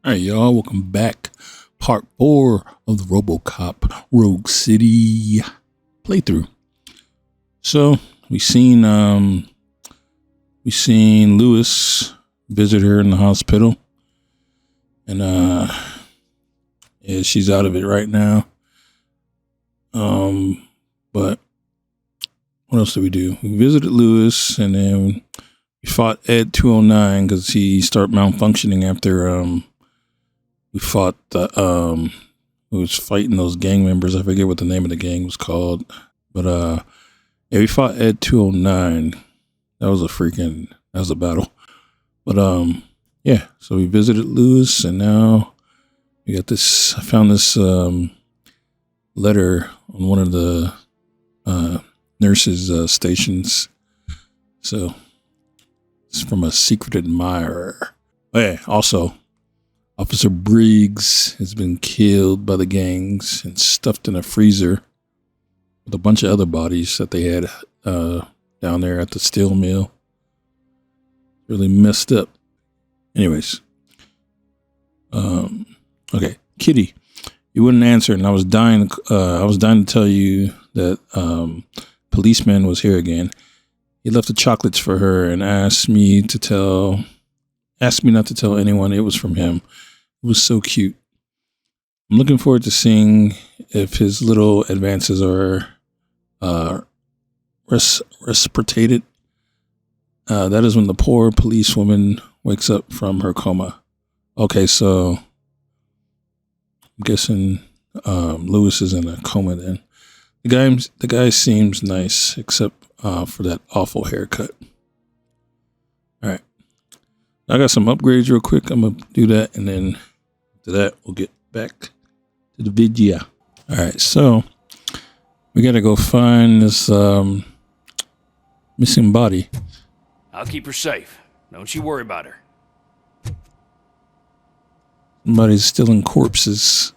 All right, y'all. Welcome back. Part 4 of the RoboCop Rogue City playthrough. So we seen Lewis visit her in the hospital, and yeah, she's out of it right now. But what else did we do? We visited Lewis, and then we fought Ed 209 because he started malfunctioning after we fought the who was fighting those gang members. I forget what the name of the gang was called, but yeah, we fought Ed 209. That was a battle. But yeah, so we visited Lewis, and now we got this. I found this letter on one of the nurses' stations. So it's from a secret admirer. Oh, yeah, also, Officer Briggs has been killed by the gangs and stuffed in a freezer with a bunch of other bodies that they had down there at the steel mill. Really messed up. Anyways, okay, Kitty, you wouldn't answer, and I was dying to tell you that policeman was here again. He left the chocolates for her and asked me not to tell anyone it was from him. It was so cute. I'm looking forward to seeing if his little advances are reciprocated. That is when the poor policewoman wakes up from her coma. Okay, so I'm guessing Lewis is in a coma then. The guy seems nice, except for that awful haircut. All right. I got some upgrades real quick. I'm going to do that, and then after that, we'll get back to the video. All right, so we got to go find this missing body. I'll keep her safe. Don't you worry about her. Somebody's stealing corpses.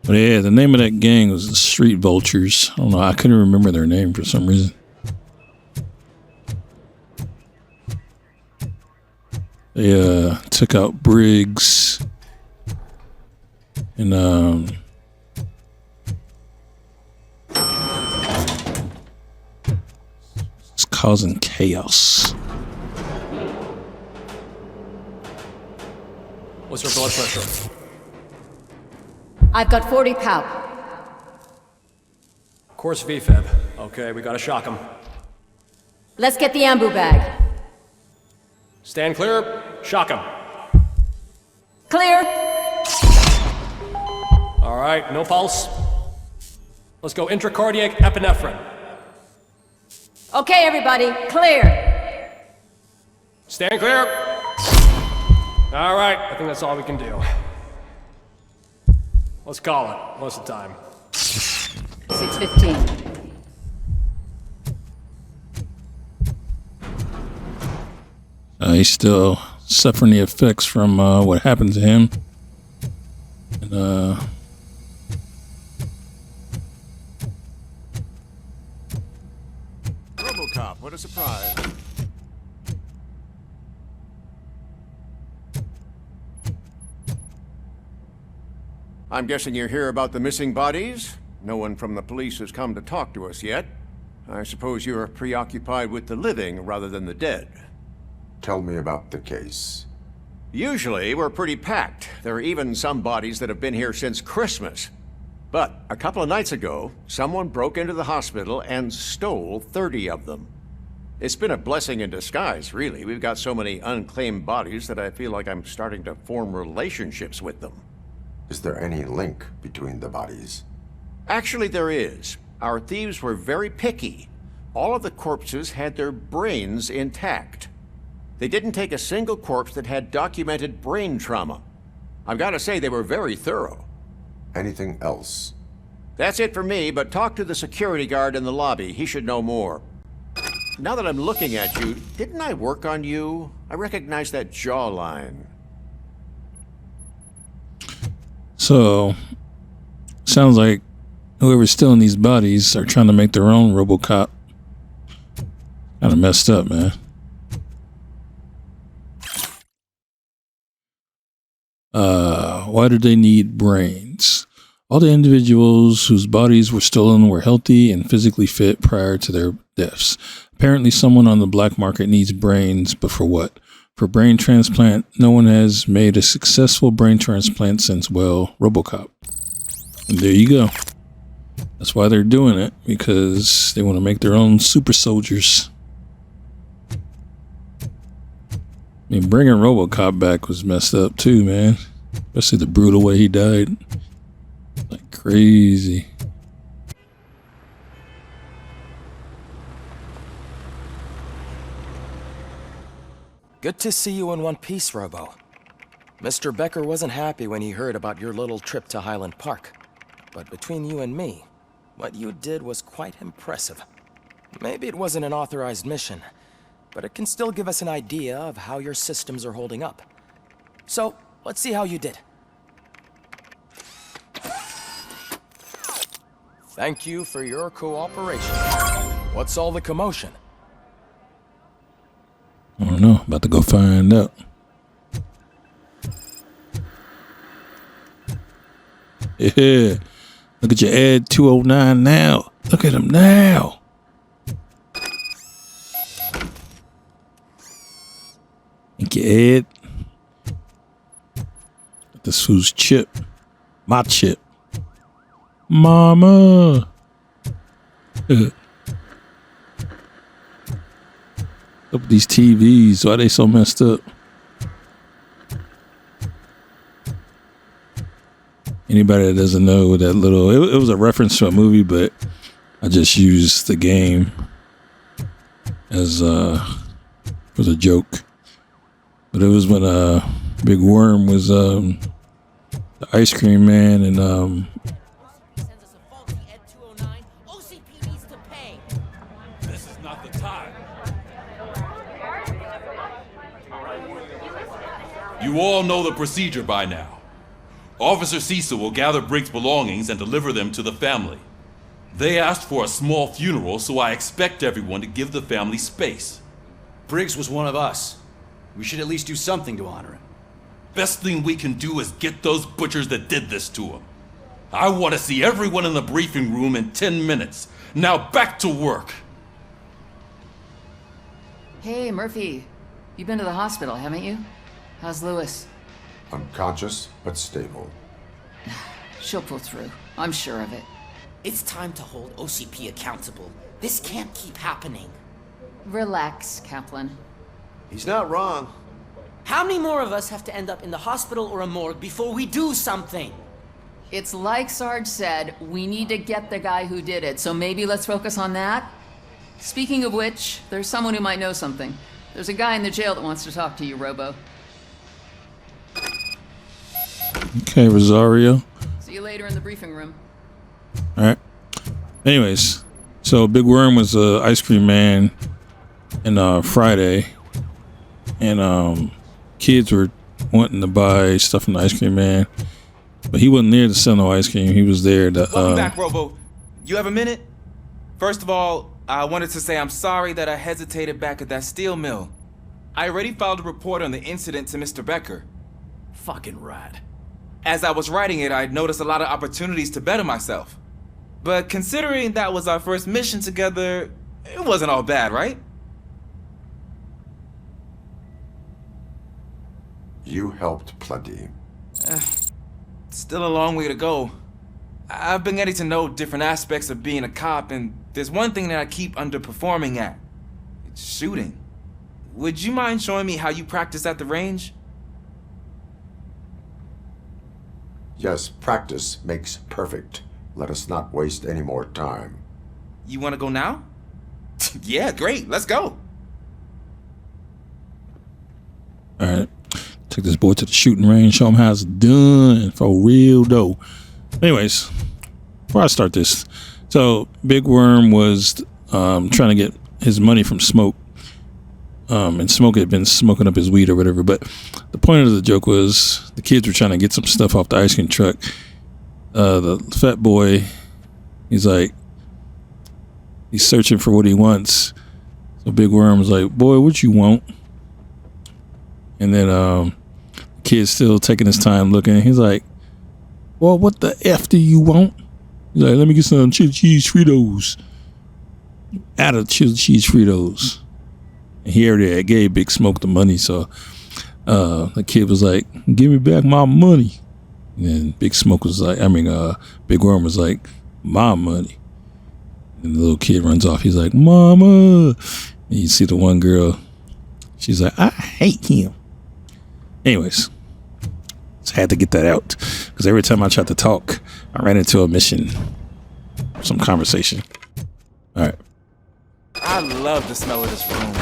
But yeah, the name of that gang was the Street Vultures. I don't know. I couldn't remember their name for some reason. They took out Briggs and it's causing chaos. What's her blood pressure? I've got 40 pow. Course VFib. Okay, we gotta shock him. Let's get the ambu bag. Stand clear. Shock him. Clear. All right, no pulse. Let's go intracardiac epinephrine. Okay, everybody, clear. Stand clear. All right, I think that's all we can do. Let's call it. What's the time? 6:15. He's still suffering the effects from what happened to him. And RoboCop, what a surprise. I'm guessing you're here about the missing bodies? No one from the police has come to talk to us yet. I suppose you're preoccupied with the living rather than the dead. Tell me about the case. Usually, we're pretty packed. There are even some bodies that have been here since Christmas. But a couple of nights ago, someone broke into the hospital and stole 30 of them. It's been a blessing in disguise, really. We've got so many unclaimed bodies that I feel like I'm starting to form relationships with them. Is there any link between the bodies? Actually, there is. Our thieves were very picky. All of the corpses had their brains intact. They didn't take a single corpse that had documented brain trauma. I've got to say, they were very thorough. Anything else? That's it for me, but talk to the security guard in the lobby. He should know more. Now that I'm looking at you, didn't I work on you? I recognize that jawline. so, sounds like whoever's stealing these bodies are trying to make their own RoboCop. Kind of messed up, man. Why do they need brains? All the individuals whose bodies were stolen were healthy and physically fit prior to their deaths. Apparently someone on the black market needs brains, but for what? For brain transplant. No one has made a successful brain transplant since, well, RoboCop. And there you go. That's why they're doing it, because they want to make their own super soldiers. I mean, bringing RoboCop back was messed up too, man. Especially the brutal way he died. Like crazy. Good to see you in one piece, Robo. Mr. Becker wasn't happy when he heard about your little trip to Highland Park. But between you and me, what you did was quite impressive. Maybe it wasn't an authorized mission, but it can still give us an idea of how your systems are holding up. So, let's see how you did. Thank you for your cooperation. What's all the commotion? I don't know. About to go find out. Yeah. Look at your ad 209 now. Look at him now. Thank you, Ed. This who's chip. My chip. Mama. Look at these TVs. Why are they so messed up? Anybody that doesn't know that little... It was a reference to a movie, but I just used the game as for the joke. But it was when Big Worm was the ice cream man and Sends us a faulty Ed 209. OCP needs to pay. This is not the time. You all know the procedure by now. Officer Cecil will gather Briggs' belongings and deliver them to the family. They asked for a small funeral, so I expect everyone to give the family space. Briggs was one of us. We should at least do something to honor him. Best thing we can do is get those butchers that did this to him. I want to see everyone in the briefing room in 10 minutes. Now back to work. Hey, Murphy. You've been to the hospital, haven't you? How's Lewis? Unconscious, but stable. She'll pull through. I'm sure of it. It's time to hold OCP accountable. This can't keep happening. Relax, Kaplan. He's not wrong. How many more of us have to end up in the hospital or a morgue before we do something? It's like Sarge said, we need to get the guy who did it, so maybe let's focus on that? Speaking of which, there's someone who might know something. There's a guy in the jail that wants to talk to you, Robo. okay, Rosario. See you later in the briefing room. All right. Anyways, so Big Worm was a ice cream man in Friday, and kids were wanting to buy stuff from the ice cream man, but he wasn't there to sell no ice cream. He was there to. Welcome back, Robo. You have a minute? First of all, I wanted to say I'm sorry that I hesitated back at that steel mill. I already filed a report on the incident to Mr. Becker. Fucking rat. As I was writing it, I'd noticed a lot of opportunities to better myself. But considering that was our first mission together, it wasn't all bad, right? You helped plenty. Still a long way to go. I've been getting to know different aspects of being a cop, and there's one thing that I keep underperforming at. It's shooting. Would you mind showing me how you practice at the range? Yes, practice makes perfect. Let us not waste any more time. You want to go now? Yeah, great. Let's go. All right. Take this boy to the shooting range. Show him how it's done for real though. Anyways, before I start this, so Big Worm was trying to get his money from Smoke. And Smoke had been smoking up his weed or whatever. But the point of the joke was the kids were trying to get some stuff off the ice cream truck. The fat boy, he's searching for what he wants. So Big Worm was like, boy, what you want? And then the kid's still taking his time looking. He's like, well, what the F do you want? He's like, let me get some chili cheese Fritos. Out of chili cheese Fritos. And he already gave Big Smoke the money, so the kid was like, give me back my money. And then Big Smoke was like, Big Worm was like, my money. And the little kid runs off. He's like, Mama. And you see the one girl. She's like, I hate him. Anyways, just had to get that out. Because every time I tried to talk, I ran into a mission. Some conversation. All right. I love the smell of this room.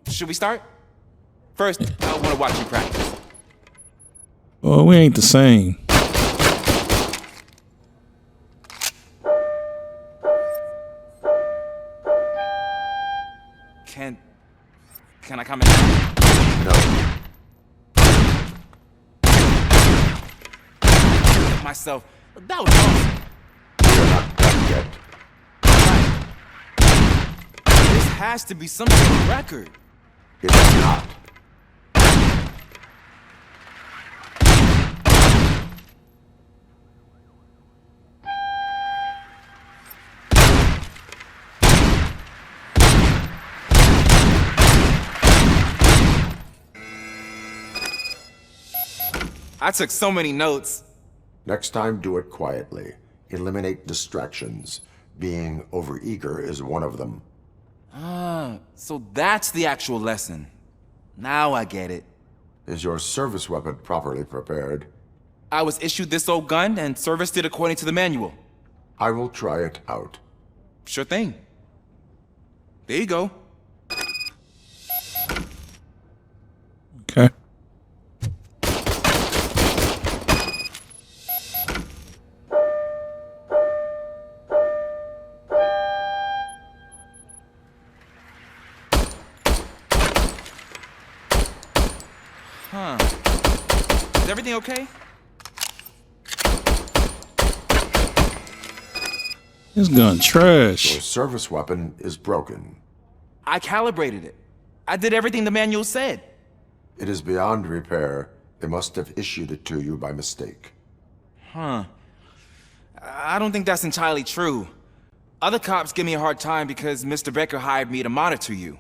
Should we start? First, I want to watch you practice. Well, we ain't the same. Can I come in? No. Myself. That was awesome. We're not done yet. This has to be some sort of record. It is not. I took so many notes. Next time, do it quietly. Eliminate distractions. Being overeager is one of them. Ah, so that's the actual lesson. Now I get it. Is your service weapon properly prepared? I was issued this old gun and serviced it according to the manual. I will try it out. Sure thing. There you go. Okay. Huh. Is everything okay? This gun trash. Your service weapon is broken. I calibrated it. I did everything the manual said. It is beyond repair. They must have issued it to you by mistake. Huh. I don't think that's entirely true. Other cops give me a hard time because Mr. Becker hired me to monitor you.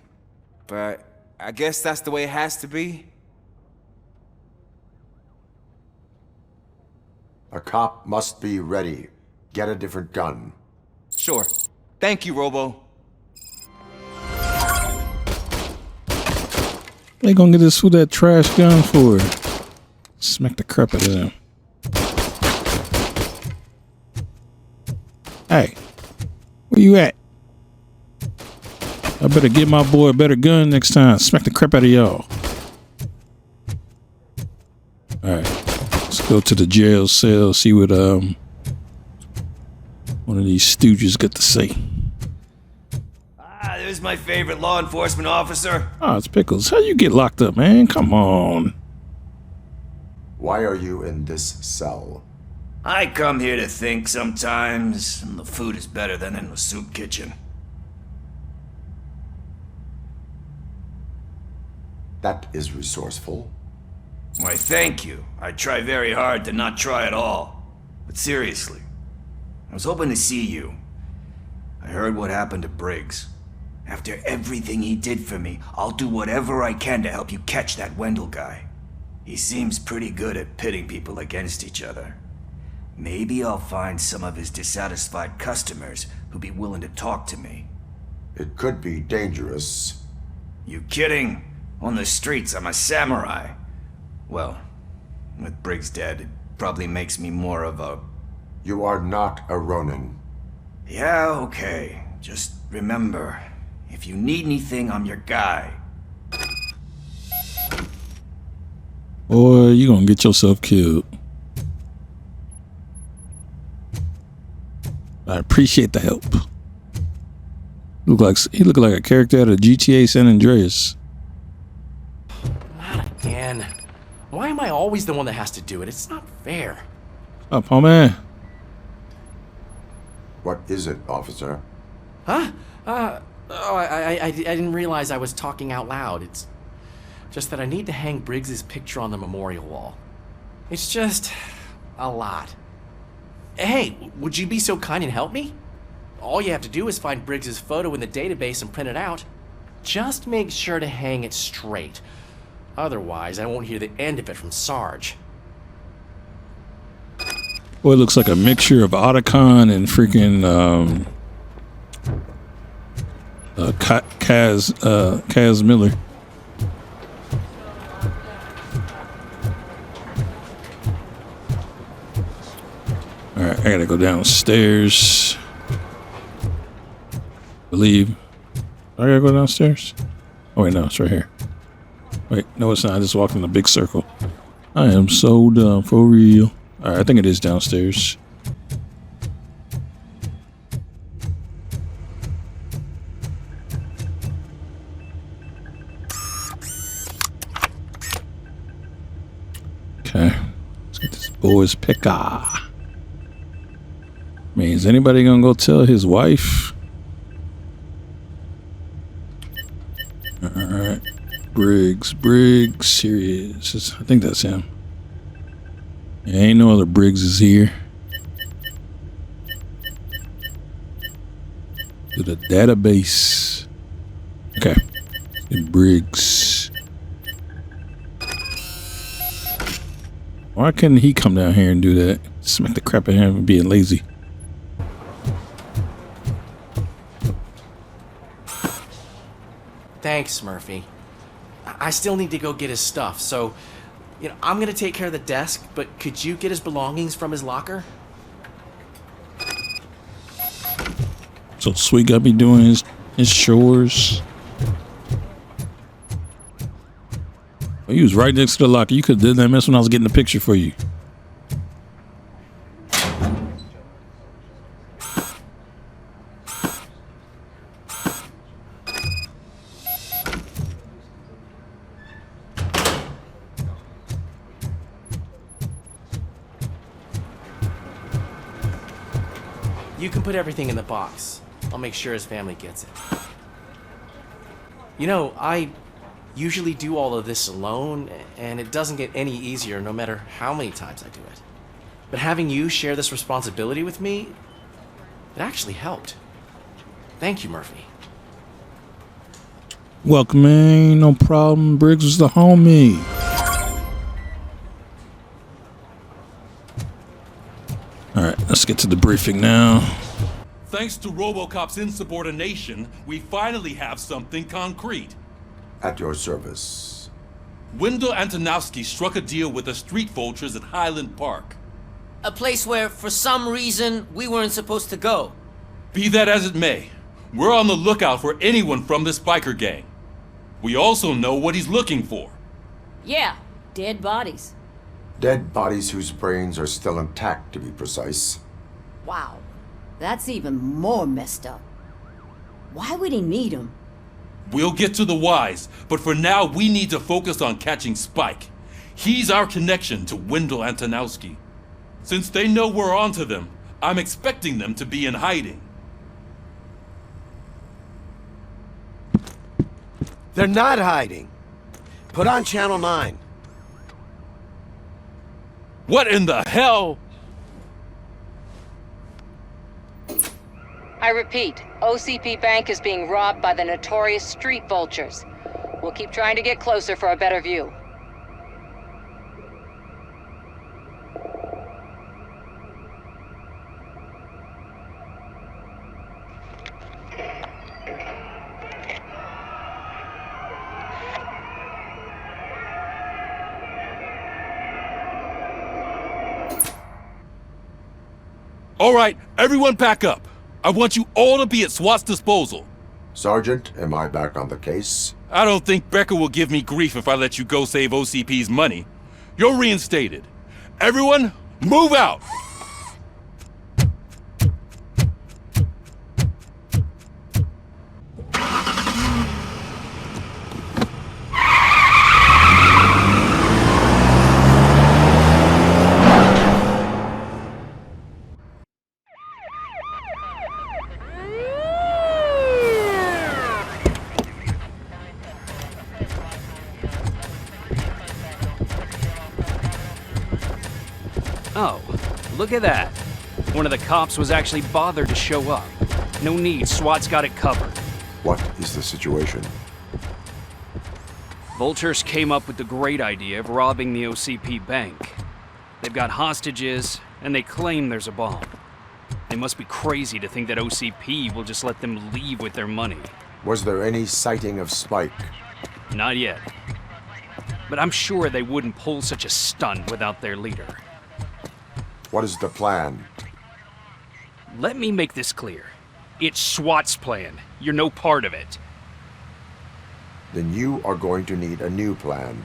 But I guess that's the way it has to be. A cop must be ready. Get a different gun. Sure. Thank you, Robo. They gonna get us with that trash gun for? Smack the crap out of them. Hey, where you at? I better give my boy a better gun next time. Smack the crap out of y'all. Alright. Let's go to the jail cell, see what one of these stooges got to say. Ah, there's my favorite law enforcement officer. Oh, it's Pickels. How you get locked up, man? Come on. Why are you in this cell? I come here to think sometimes, and the food is better than in the soup kitchen. That is resourceful. Why, thank you. I try very hard to not try at all. But seriously, I was hoping to see you. I heard what happened to Briggs. After everything he did for me, I'll do whatever I can to help you catch that Wendell guy. He seems pretty good at pitting people against each other. Maybe I'll find some of his dissatisfied customers who'd be willing to talk to me. It could be dangerous. You kidding? On the streets, I'm a samurai. Well, with Briggs dead, it probably makes me more of a... You are not a Ronin. Yeah, okay. Just remember, if you need anything, I'm your guy. Boy, you gonna get yourself killed. I appreciate the help. He looked like a character out of GTA San Andreas. Not again. Why am I always the one that has to do it? It's not fair. Up, homie. What is it, officer? Huh? Oh, I didn't realize I was talking out loud. It's just that I need to hang Briggs's picture on the memorial wall. It's just a lot. Hey, would you be so kind and help me? All you have to do is find Briggs's photo in the database and print it out. Just make sure to hang it straight. Otherwise, I won't hear the end of it from Sarge. Boy, it looks like a mixture of Otacon and freaking Kaz Miller. Alright, I gotta go downstairs. Believe. I gotta go downstairs? Oh wait, no, it's right here. Wait, no it's not. I just walked in a big circle. I am so dumb, for real. Alright, I think it is downstairs. Okay. Let's get this boy's picker. I mean, is anybody gonna go tell his wife? Alright. Briggs, here he is. I think that's him. Yeah, ain't no other Briggses here. To the database. Okay. Briggs. Why couldn't he come down here and do that? Smack the crap out of him for being lazy. Thanks, Murphy. I still need to go get his stuff, so, I'm gonna take care of the desk, but could you get his belongings from his locker? So Sweet got me doing his chores. Well, he was right next to the locker. You could have done that mess when I was getting the picture for you. You can put everything in the box. I'll make sure his family gets it. I usually do all of this alone, and it doesn't get any easier no matter how many times I do it. But having you share this responsibility with me, it actually helped. Thank you, Murphy. Welcome, man. No problem. Briggs was the homie. Alright, let's get to the briefing now. Thanks to RoboCop's insubordination, we finally have something concrete. At your service. Wendell Antonowski struck a deal with the street vultures at Highland Park. A place where, for some reason, we weren't supposed to go. Be that as it may, we're on the lookout for anyone from this biker gang. We also know what he's looking for. Yeah, dead bodies. Dead bodies whose brains are still intact, to be precise. Wow, that's even more messed up. Why would he need them? We'll get to the whys, but for now we need to focus on catching Spike. He's our connection to Wendell Antonowski. Since they know we're onto them, I'm expecting them to be in hiding. They're not hiding. Put on Channel 9. What in the hell? I repeat, OCP Bank is being robbed by the notorious street vultures. We'll keep trying to get closer for a better view. All right, everyone back up. I want you all to be at SWAT's disposal. Sergeant, am I back on the case? I don't think Becker will give me grief if I let you go save OCP's money. You're reinstated. Everyone, move out! look at that. One of the cops was actually bothered to show up. No need, SWAT's got it covered. What is the situation? Vultures came up with the great idea of robbing the OCP Bank. They've got hostages, and they claim there's a bomb. They must be crazy to think that OCP will just let them leave with their money. Was there any sighting of Spike? Not yet. But I'm sure they wouldn't pull such a stunt without their leader. What is the plan? Let me make this clear. It's SWAT's plan. You're no part of it. Then you are going to need a new plan.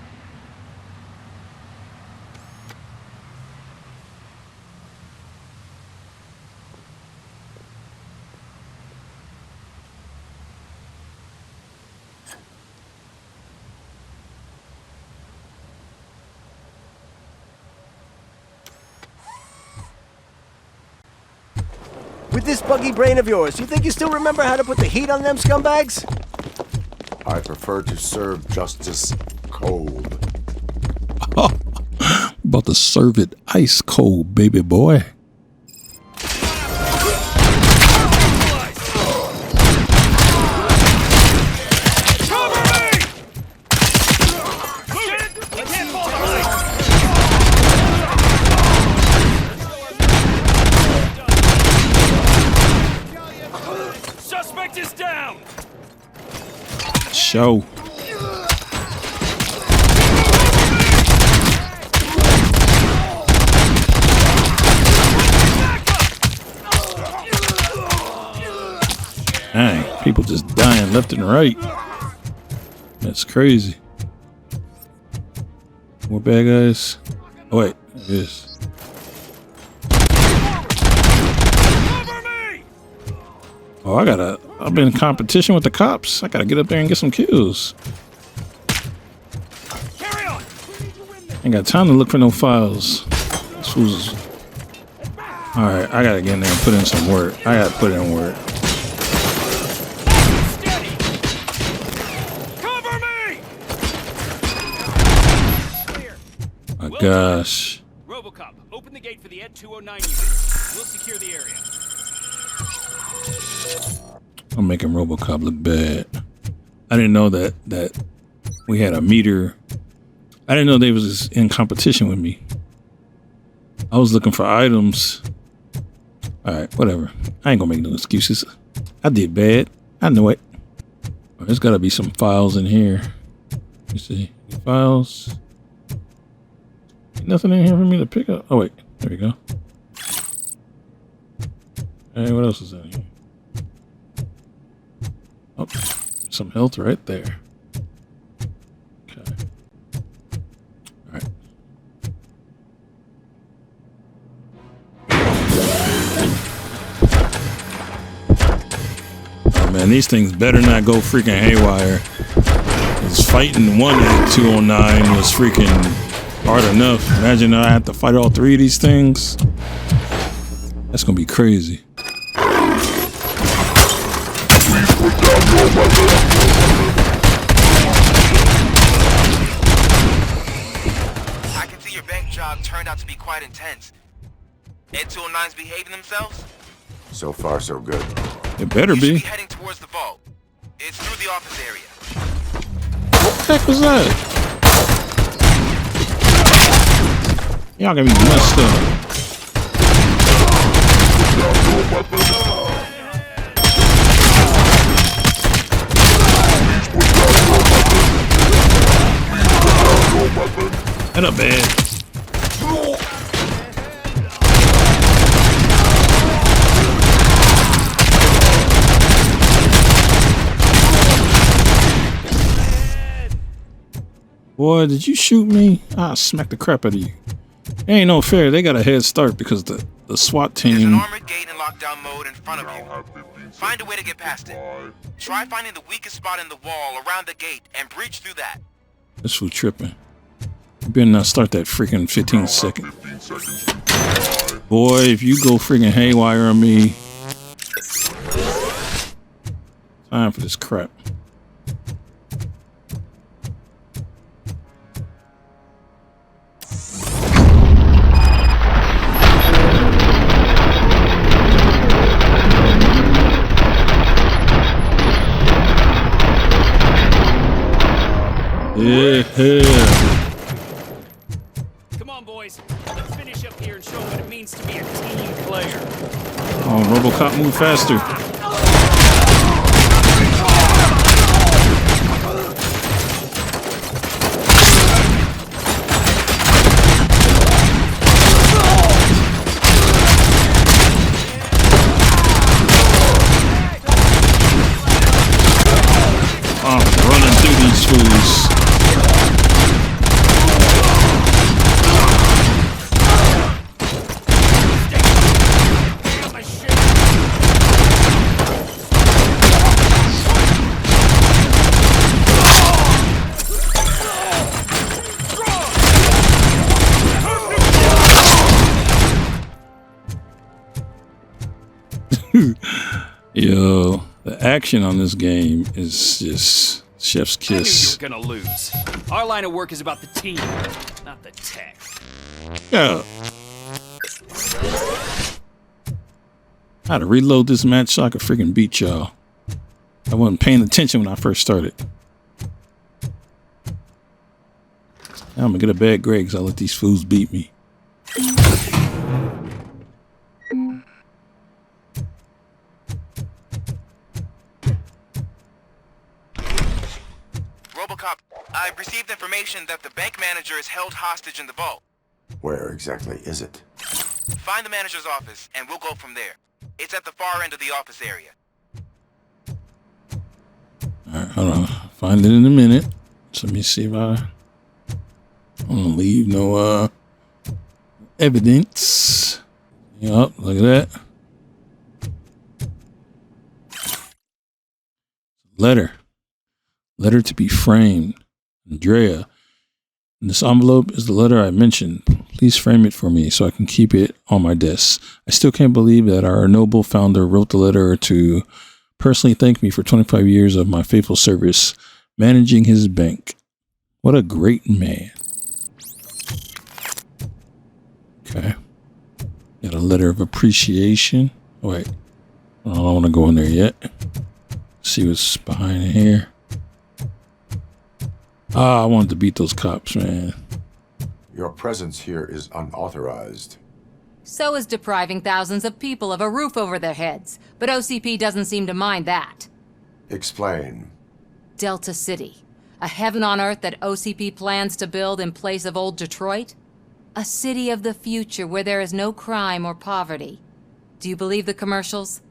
With this buggy brain of yours, you think you still remember how to put the heat on them scumbags? I prefer to serve justice cold. About to serve it ice cold, baby boy. Suspect is down. Show. Dang, people just dying left and right. That's crazy. More bad guys. Oh wait, there it is. Oh, I've been in competition with the cops. I gotta get up there and get some kills. Ain't got time to look for no files. Alright, I gotta get in there and put in some work. I gotta put in work. My gosh. RoboCop, open the gate for the At 209 unit. We'll secure the area. I'm making RoboCop look bad. I didn't know that we had a meter. I didn't know they was in competition with me. I was looking for items. Alright, whatever. I ain't gonna make no excuses. I did bad. I know it. There's gotta be some files in here. Let me see. Files. Nothing in here for me to pick up. Oh wait, there we go. Hey, what else is in here? Oh, some health right there. Okay. All right. Oh man, these things better not go freaking haywire. Because fighting one at 209 was freaking hard enough. Imagine I have to fight all three of these things. That's gonna be crazy. I can see your bank job turned out to be quite intense. Ed 209's behaving themselves? So far, so good. It better You be. should be heading towards the vault. It's through the office area. What the heck was that? Y'all got me messed up. Head up, man. Boy, did you shoot me? I'll smack the crap out of you. It ain't no fair. They got a head start because the SWAT team. There's an armored gate in lockdown mode in front of you. Find a way to get past it. Try finding the weakest spot in the wall around the gate and breach through that. This fool tripping. You better not start that freaking 15 second. Boy, if you go freaking haywire on me. Time for this crap. Yeah. Come on, boys. Let's finish up here and show them what it means to be a team player. Oh, RoboCop, move faster. Oh, running through these fools. Yo, the action on this game is just chef's kiss. I knew you were gonna lose. Our line of work is about the team, not the tech. Yeah. I had to reload this match so I could freaking beat y'all. I wasn't paying attention when I first started. Now I'm gonna get a bad grade because I let these fools beat me. RoboCop, I've received information that the bank manager is held hostage in the vault. Where exactly is it? Find the manager's office, and we'll go from there. It's at the far end of the office area. Alright, hold on. Find it in a minute. So let me see if I don't leave no evidence. Yup, look at that. Letter to be framed. Andrea. In this envelope is the letter I mentioned. Please frame it for me so I can keep it on my desk. I still can't believe that our noble founder wrote the letter to personally thank me for 25 years of my faithful service managing his bank. What a great man. Okay. Got a letter of appreciation. Oh, wait. I don't want to go in there yet. See what's behind here. I wanted to beat those cops, man. Your presence here is unauthorized. So is depriving thousands of people of a roof over their heads. But OCP doesn't seem to mind that. Explain. Delta City. A heaven on earth that OCP plans to build in place of old Detroit? A city of the future where there is no crime or poverty. Do you believe the commercials?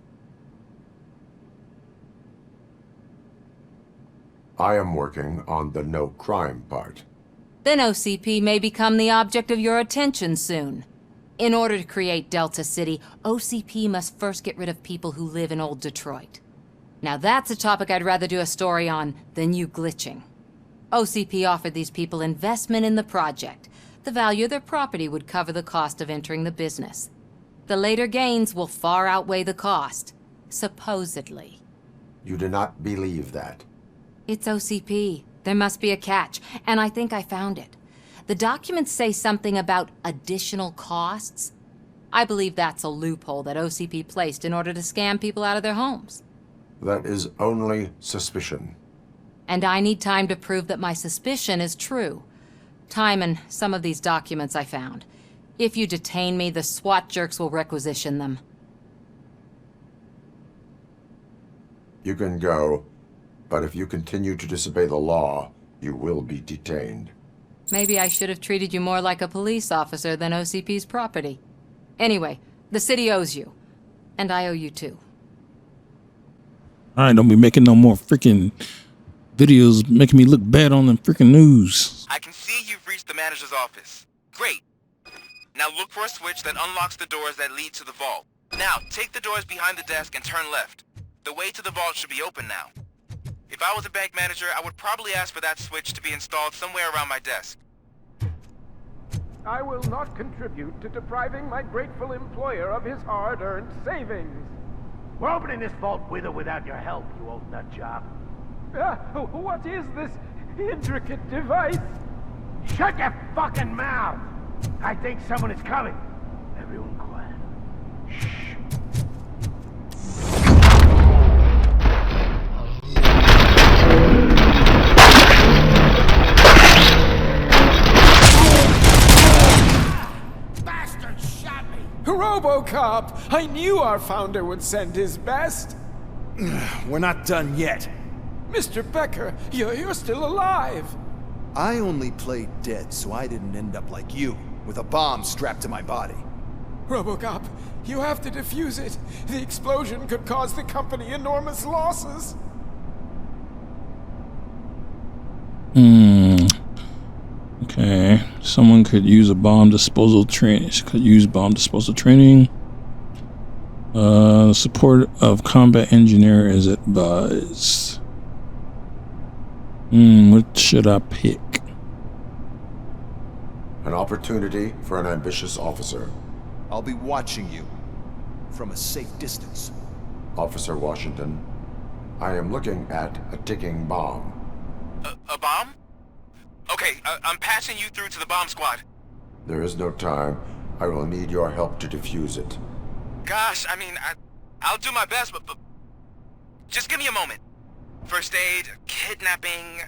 I am working on the no crime part. Then OCP may become the object of your attention soon. In order to create Delta City, OCP must first get rid of people who live in old Detroit. Now that's a topic I'd rather do a story on than you glitching. OCP offered these people investment in the project. The value of their property would cover the cost of entering the business. The later gains will far outweigh the cost, supposedly. You do not believe that? It's OCP. There must be a catch, and I think I found it. The documents say something about additional costs. I believe that's a loophole that OCP placed in order to scam people out of their homes. That is only suspicion. And I need time to prove that my suspicion is true. Time and some of these documents I found. If you detain me, the SWAT jerks will requisition them. You can go, but if you continue to disobey the law, you will be detained. Maybe I should have treated you more like a police officer than OCP's property. Anyway, the city owes you. And I owe you too. Alright, don't be making no more freaking videos making me look bad on them freaking news. I can see you've reached the manager's office. Great. Now look for a switch that unlocks the doors that lead to the vault. Now, take the doors behind the desk and turn left. The way to the vault should be open now. If I was a bank manager, I would probably ask for that switch to be installed somewhere around my desk. I will not contribute to depriving my grateful employer of his hard-earned savings. We're opening this vault with or without your help, you old nut job. What is this intricate device? Shut your fucking mouth! I think someone is coming. Everyone quiet. Shh. RoboCop! I knew our founder would send his best! We're not done yet. Mr. Becker, you're still alive! I only played dead so I didn't end up like you, with a bomb strapped to my body. RoboCop, you have to defuse it. The explosion could cause the company enormous losses. Okay. Someone could use a bomb disposal training. Could use bomb disposal training. Support of combat engineer is advised. What should I pick? An opportunity for an ambitious officer. I'll be watching you from a safe distance. Officer Washington, I am looking at a ticking bomb. A bomb? Okay, I'm passing you through to the bomb squad. There is no time. I will need your help to defuse it. Gosh, I mean, I'll do my best, but just give me a moment. First aid, kidnapping...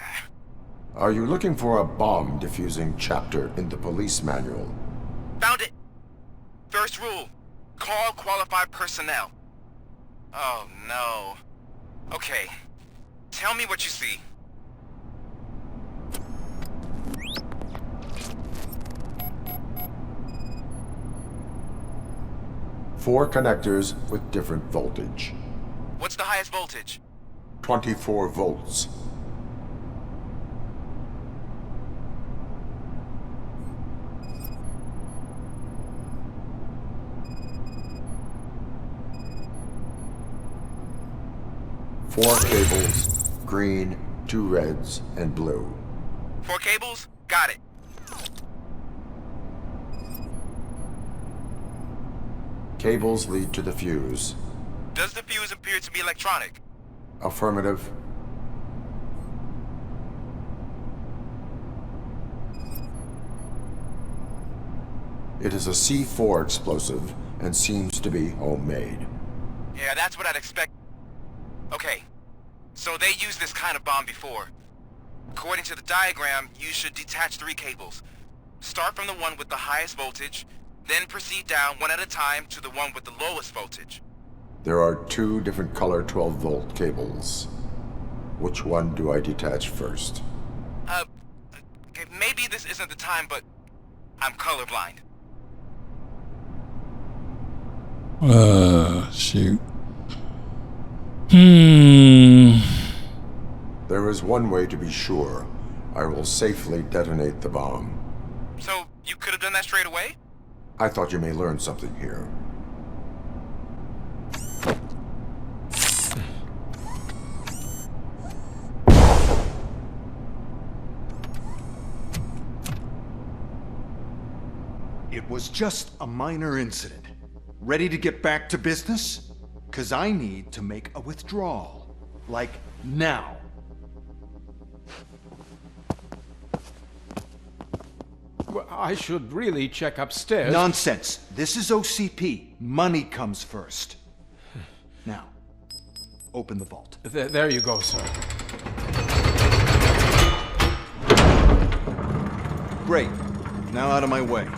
Are you looking for a bomb defusing chapter in the police manual? Found it! First rule, call qualified personnel. Oh no. Okay, tell me what you see. Four connectors with different voltage. What's the highest voltage? 24 volts. Four cables, green, 2 reds, and blue. 4 cables? Got it. Cables lead to the fuse. Does the fuse appear to be electronic? Affirmative. It is a C4 explosive and seems to be homemade. Yeah, that's what I'd expect. Okay, so they used this kind of bomb before. According to the diagram, you should detach 3 cables. Start from the one with the highest voltage, then proceed down one at a time to the one with the lowest voltage. There are 2 different color 12-volt cables. Which one do I detach first? Okay, maybe this isn't the time, but I'm colorblind. Shoot. There is one way to be sure. I will safely detonate the bomb. So, you could have done that straight away? I thought you may learn something here. It was just a minor incident. Ready to get back to business? 'Cause I need to make a withdrawal. Like, now. Well, I should really check upstairs. Nonsense. This is OCP. Money comes first. Now, open the vault. There you go, sir. Great. Now out of my way.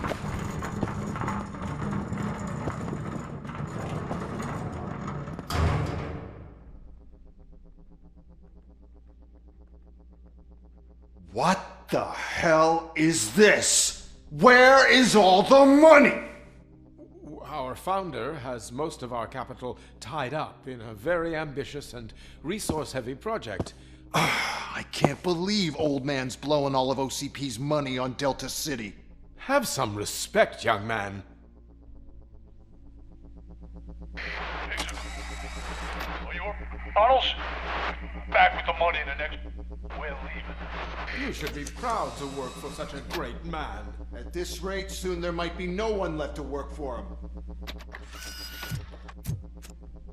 What the hell is this? Where is all the money? Our founder has most of our capital tied up in a very ambitious and resource-heavy project. I can't believe old man's blowing all of OCP's money on Delta City. Have some respect, young man. Arnold's back with the money in the next... We're leaving. You should be proud to work for such a great man. At this rate, soon there might be no one left to work for him.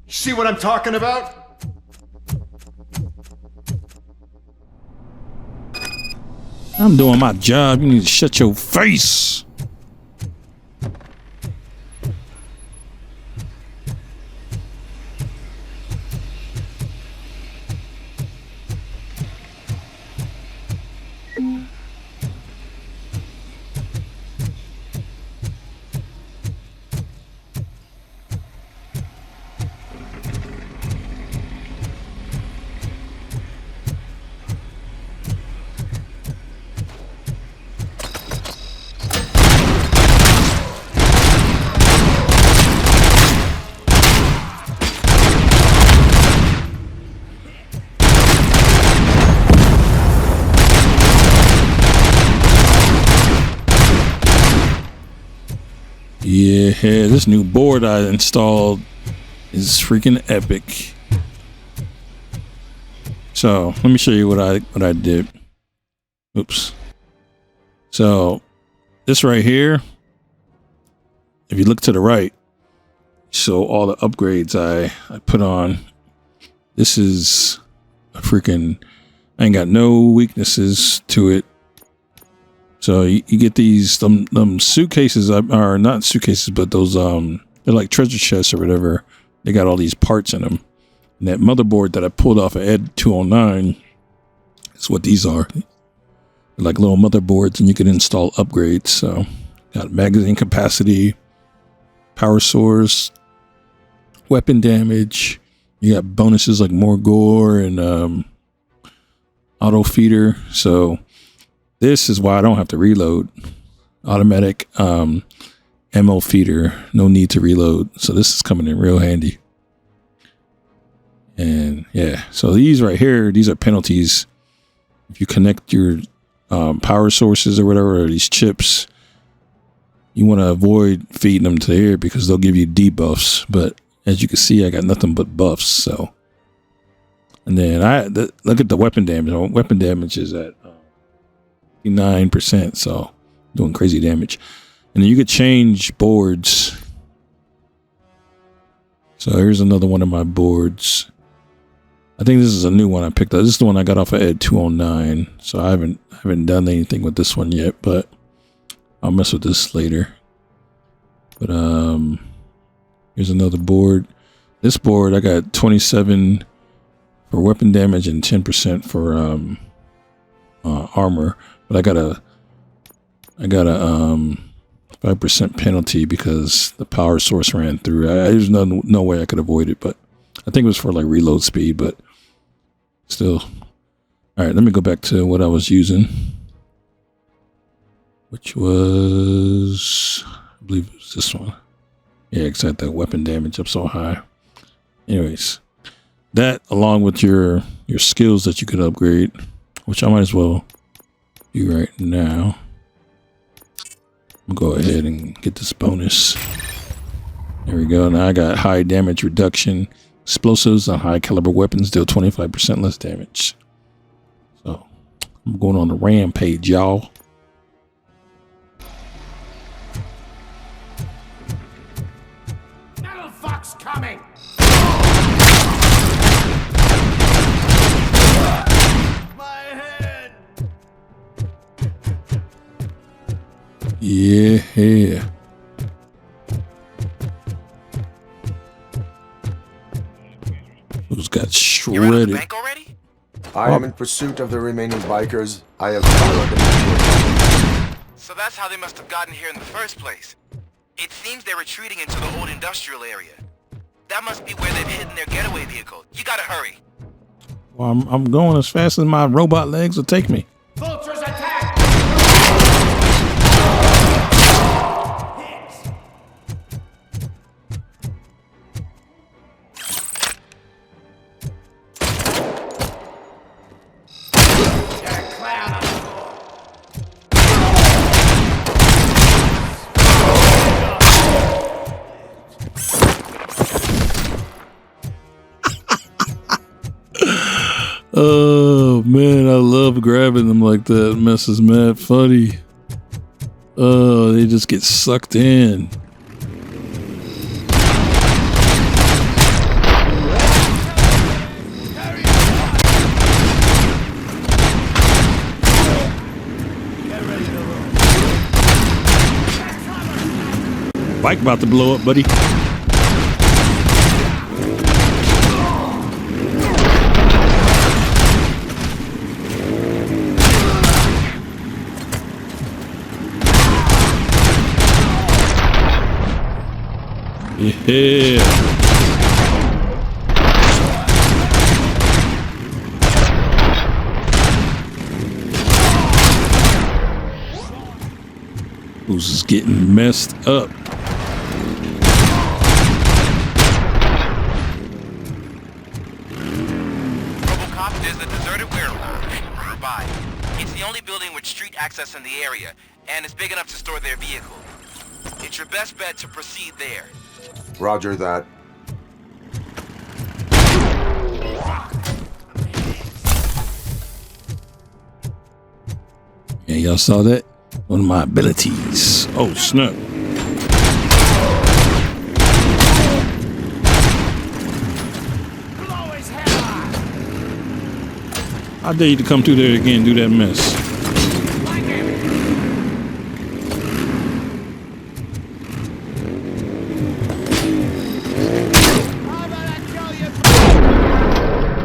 See what I'm talking about? I'm doing my job. You need to shut your face. Yeah, this new board I installed is freaking epic. So let me show you what I did. Oops. So this right here, if you look to the right, so all the upgrades I put on. This is a freaking, I ain't got no weaknesses to it. So you get these them suitcases, are not suitcases, but those they're like treasure chests or whatever. They got all these parts in them. And that motherboard that I pulled off of Ed 209 is what these are. They're like little motherboards, and you can install upgrades. So got magazine capacity, power source, weapon damage. You got bonuses like more gore and auto feeder. So this is why I don't have to reload. Automatic ammo feeder, no need to reload. So this is coming in real handy. And yeah, so these right here, these are penalties. If you connect your power sources or whatever, or these chips, you want to avoid feeding them to here because they'll give you debuffs. But as you can see, I got nothing but buffs. So, and then look at the weapon damage. Weapon damage is at 9%, so doing crazy damage. And then you could change boards. So here's another one of my boards. I think this is a new one I picked up. This is the one I got off of Ed 209. So I haven't done anything with this one yet, but I'll mess with this later. But here's another board. This board I got 27 for weapon damage and 10% for armor. But I got a 5% penalty because the power source ran through. There's no way I could avoid it, but I think it was for like reload speed, but still. All right, let me go back to what I was using, which was, I believe it was this one. Yeah, because I had that weapon damage up so high. Anyways, that along with your skills that you could upgrade, which I might as well do right now. Go ahead and get this bonus. There we go. Now I got high damage reduction. Explosives on high caliber weapons deal 25% less damage. So I'm going on the rampage, y'all. Little fuck's coming. Yeah. Those got shredded. I am in pursuit of the remaining bikers. I have followed them. So that's how they must have gotten here in the first place. It seems they're retreating into the old industrial area. That must be where they've hidden their getaway vehicle. You gotta hurry. Well, I'm going as fast as my robot legs will take me. Vultures attack! Oh man, I love grabbing them like that. Mess is mad funny. Oh, they just get sucked in. Bike about to blow up, buddy. Yeah. Who's getting messed up? RoboCop, there's a deserted warehouse nearby. It's the only building with street access in the area, and it's big enough to store their vehicle. It's your best bet to proceed there. Roger that. Yeah, y'all saw that? One of my abilities. Oh, snap. I dare you to come through there again and do that mess.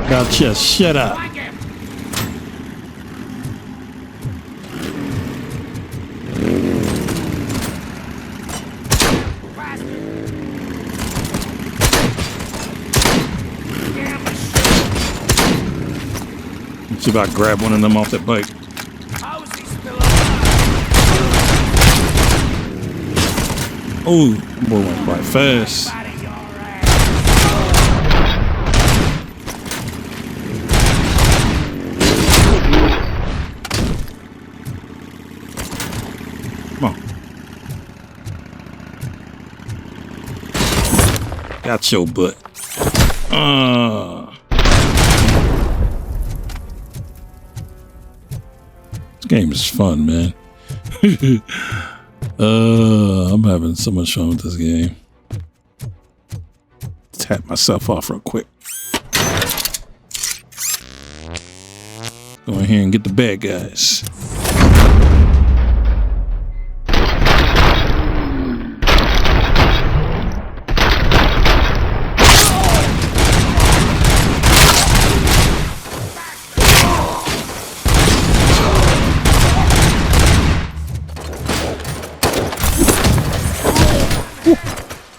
Gotcha, shut up. Let's see if I can grab one of them off that bike. Oh, boy went quite fast. Come on. Got your butt. This game is fun, man. I'm having so much fun with this game. Tap myself off real quick. Go in here and get the bad guys.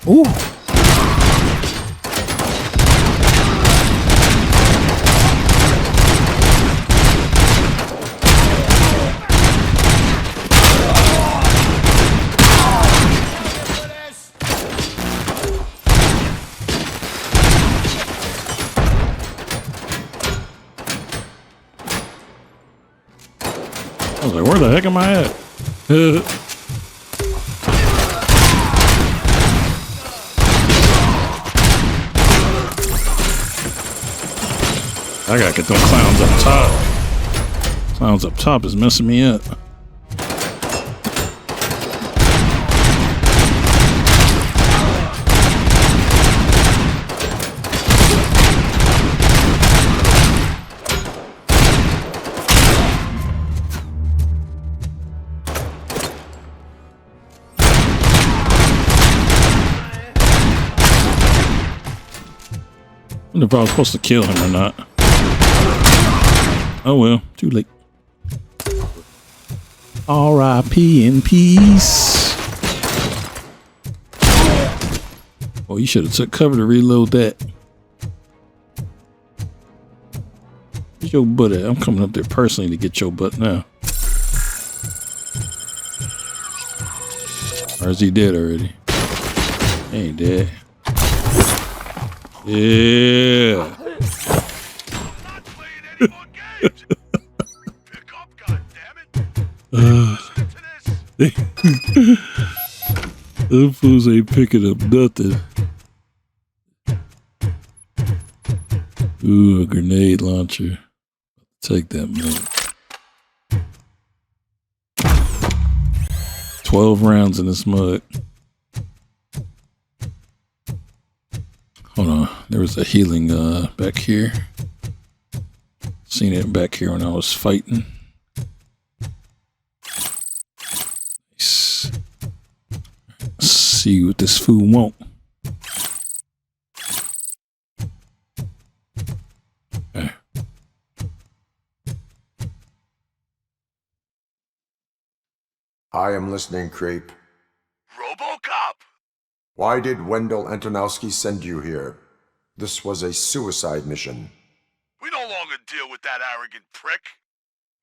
Ooh. I was like, where the heck am I at? I gotta get them clowns up top. Clowns up top is messing me up. I wonder if I was supposed to kill him or not. Oh well, too late. R.I.P. in peace. Oh, you should have took cover to reload that. Where's your butt at? I'm coming up there personally to get your butt now. Or is he dead already? He ain't dead. Yeah. Them fools ain't picking up nothing. Ooh, a grenade launcher. Take that mug. 12 rounds in this mug. Hold on, there was a healing back here. Seen it back here when I was fighting. Nice. Let's see what this fool want. Okay. I am listening, Creep. RoboCop! Why did Wendell Antonowski send you here? This was a suicide mission. We no longer deal with that arrogant prick.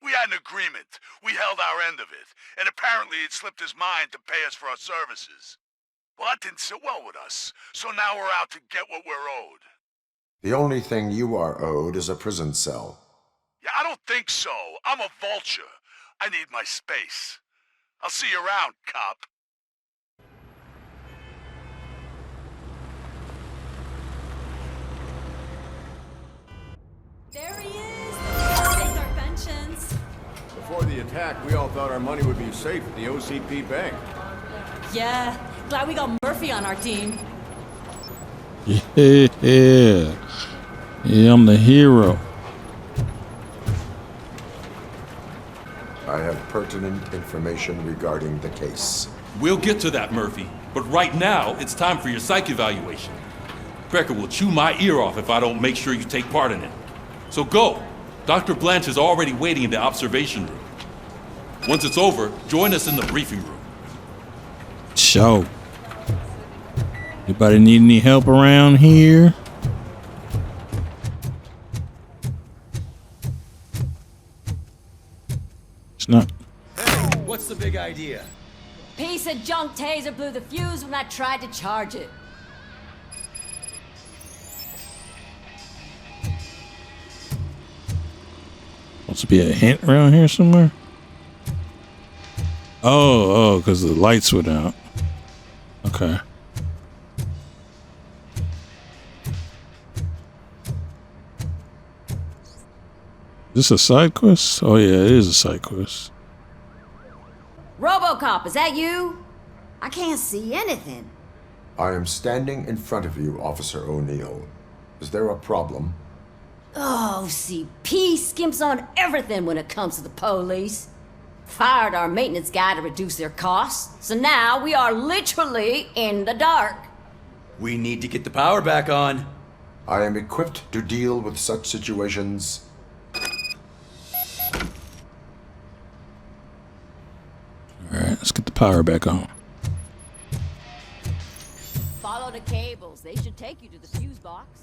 We had an agreement. We held our end of it. And apparently it slipped his mind to pay us for our services. Well, that didn't sit well with us. So now we're out to get what we're owed. The only thing you are owed is a prison cell. Yeah, I don't think so. I'm a vulture. I need my space. I'll see you around, cop. There he is! Take our pensions. Before the attack, we all thought our money would be safe at the OCP Bank. Yeah, glad we got Murphy on our team. Yeah. Yeah, I'm the hero. I have pertinent information regarding the case. We'll get to that, Murphy. But right now, it's time for your psych evaluation. Becker will chew my ear off if I don't make sure you take part in it. So go. Dr.Blanche is already waiting in the observation room. Once it's over, join us in the briefing room. So, anybody need any help around here? It's not. What's the big idea? Piece of junk taser blew the fuse when I tried to charge it. Supposed to be a hint around here somewhere? Oh, because the lights went out. Okay. Is this a side quest? Oh yeah, it is a side quest. RoboCop, is that you? I can't see anything. I am standing in front of you, Officer O'Neill. Is there a problem? Oh, OCP skimps on everything when it comes to the police. Fired our maintenance guy to reduce their costs, so now we are literally in the dark. We need to get the power back on. I am equipped to deal with such situations. Alright, let's get the power back on. Follow the cables. They should take you to the fuse box.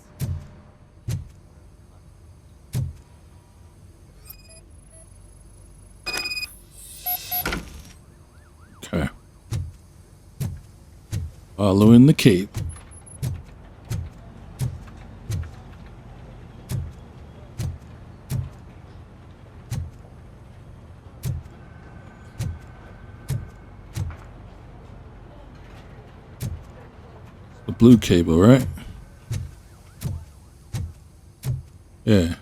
Okay. Following the cape. The blue cable, right? Yeah.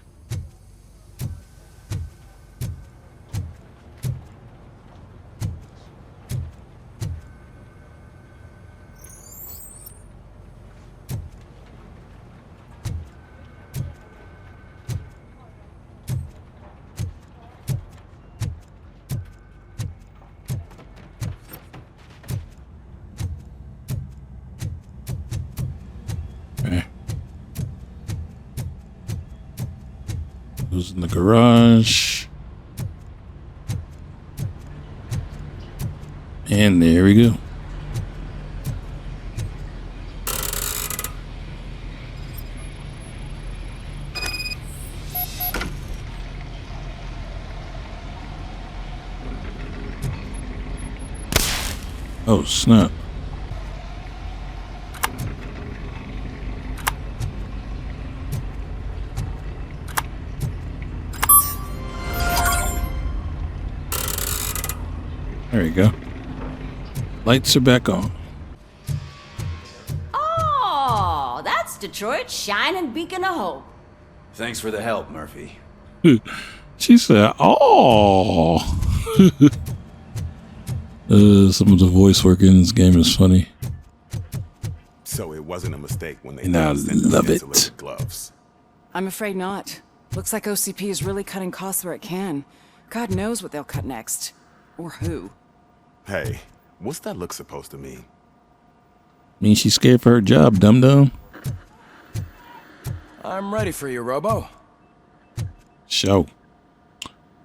Who's in the garage? And there we go. Oh, snap. There you go. Lights are back on. Oh, that's Detroit's shining beacon of hope. Thanks for the help, Murphy. She said, "Oh." Some of the voice work in this game is funny. So it wasn't a mistake when they And I sent us love it. insulated gloves. I'm afraid not. Looks like OCP is really cutting costs where it can. God knows what they'll cut next. Or who. Hey, what's that look supposed to mean? Means she's scared for her job, dum-dum. I'm ready for you, Robo. Show.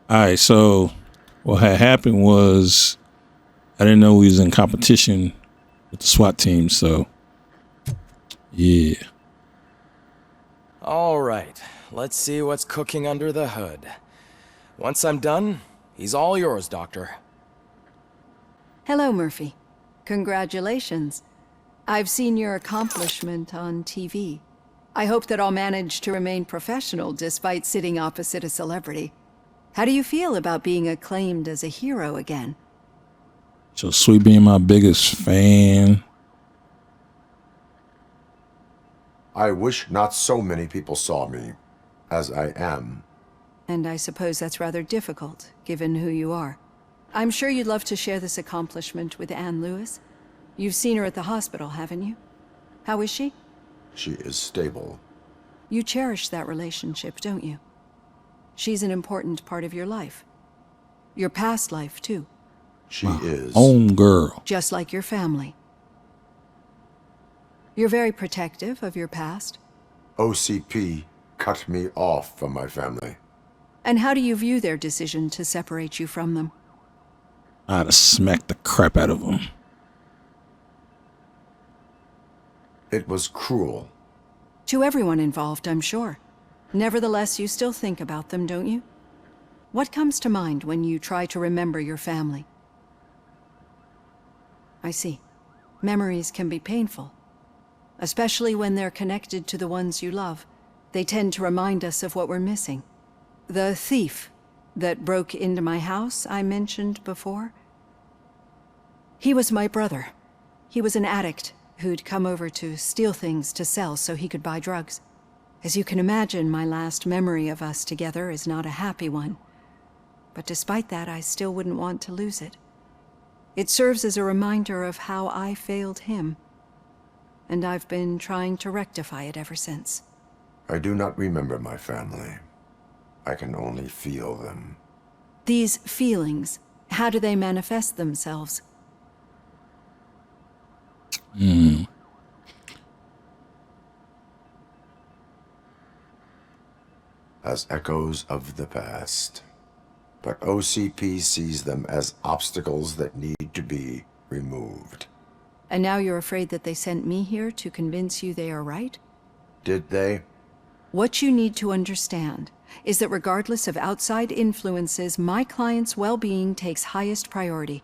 Alright, so what had happened was I didn't know we was in competition with the SWAT team, so yeah. All right, let's see what's cooking under the hood. Once I'm done, he's all yours, Doctor. Hello, Murphy. Congratulations. I've seen your accomplishment on TV. I hope that I'll manage to remain professional despite sitting opposite a celebrity. How do you feel about being acclaimed as a hero again? So Sweet being my biggest fan. I wish not so many people saw me. As I am. And I suppose that's rather difficult, given who you are. I'm sure you'd love to share this accomplishment with Anne Lewis. You've seen her at the hospital, haven't you? How is she? She is stable. You cherish that relationship, don't you? She's an important part of your life. Your past life, too. She is. Own girl. Just like your family. You're very protective of your past. OCP cut me off from my family. And how do you view their decision to separate you from them? I'd have smacked the crap out of them. It was cruel. To everyone involved, I'm sure. Nevertheless, you still think about them, don't you? What comes to mind when you try to remember your family? I see. Memories can be painful. Especially when they're connected to the ones you love. They tend to remind us of what we're missing. The thief that broke into my house I mentioned before? He was my brother. He was an addict who'd come over to steal things to sell so he could buy drugs. As you can imagine, my last memory of us together is not a happy one. But despite that, I still wouldn't want to lose it. It serves as a reminder of how I failed him. And I've been trying to rectify it ever since. I do not remember my family. I can only feel them. These feelings, how do they manifest themselves? As echoes of the past. But OCP sees them as obstacles that need to be removed. And now you're afraid that they sent me here to convince you they are right? Did they? What you need to understand is that regardless of outside influences, my client's well-being takes highest priority.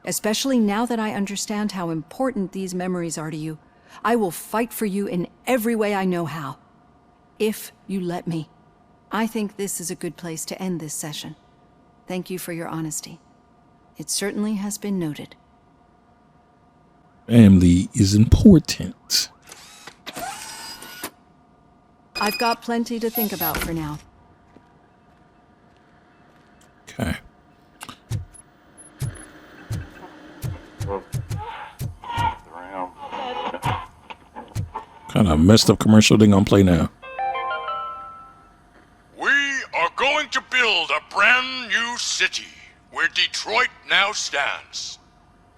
Especially now that I understand how important these memories are to you, I will fight for you in every way I know how. If you let me. I think this is a good place to end this session. Thank you for your honesty. It certainly has been noted. Family is important. I've got plenty to think about for now. Okay. Kind of messed up commercial they gonna play now. We are going to build a brand new city where Detroit now stands.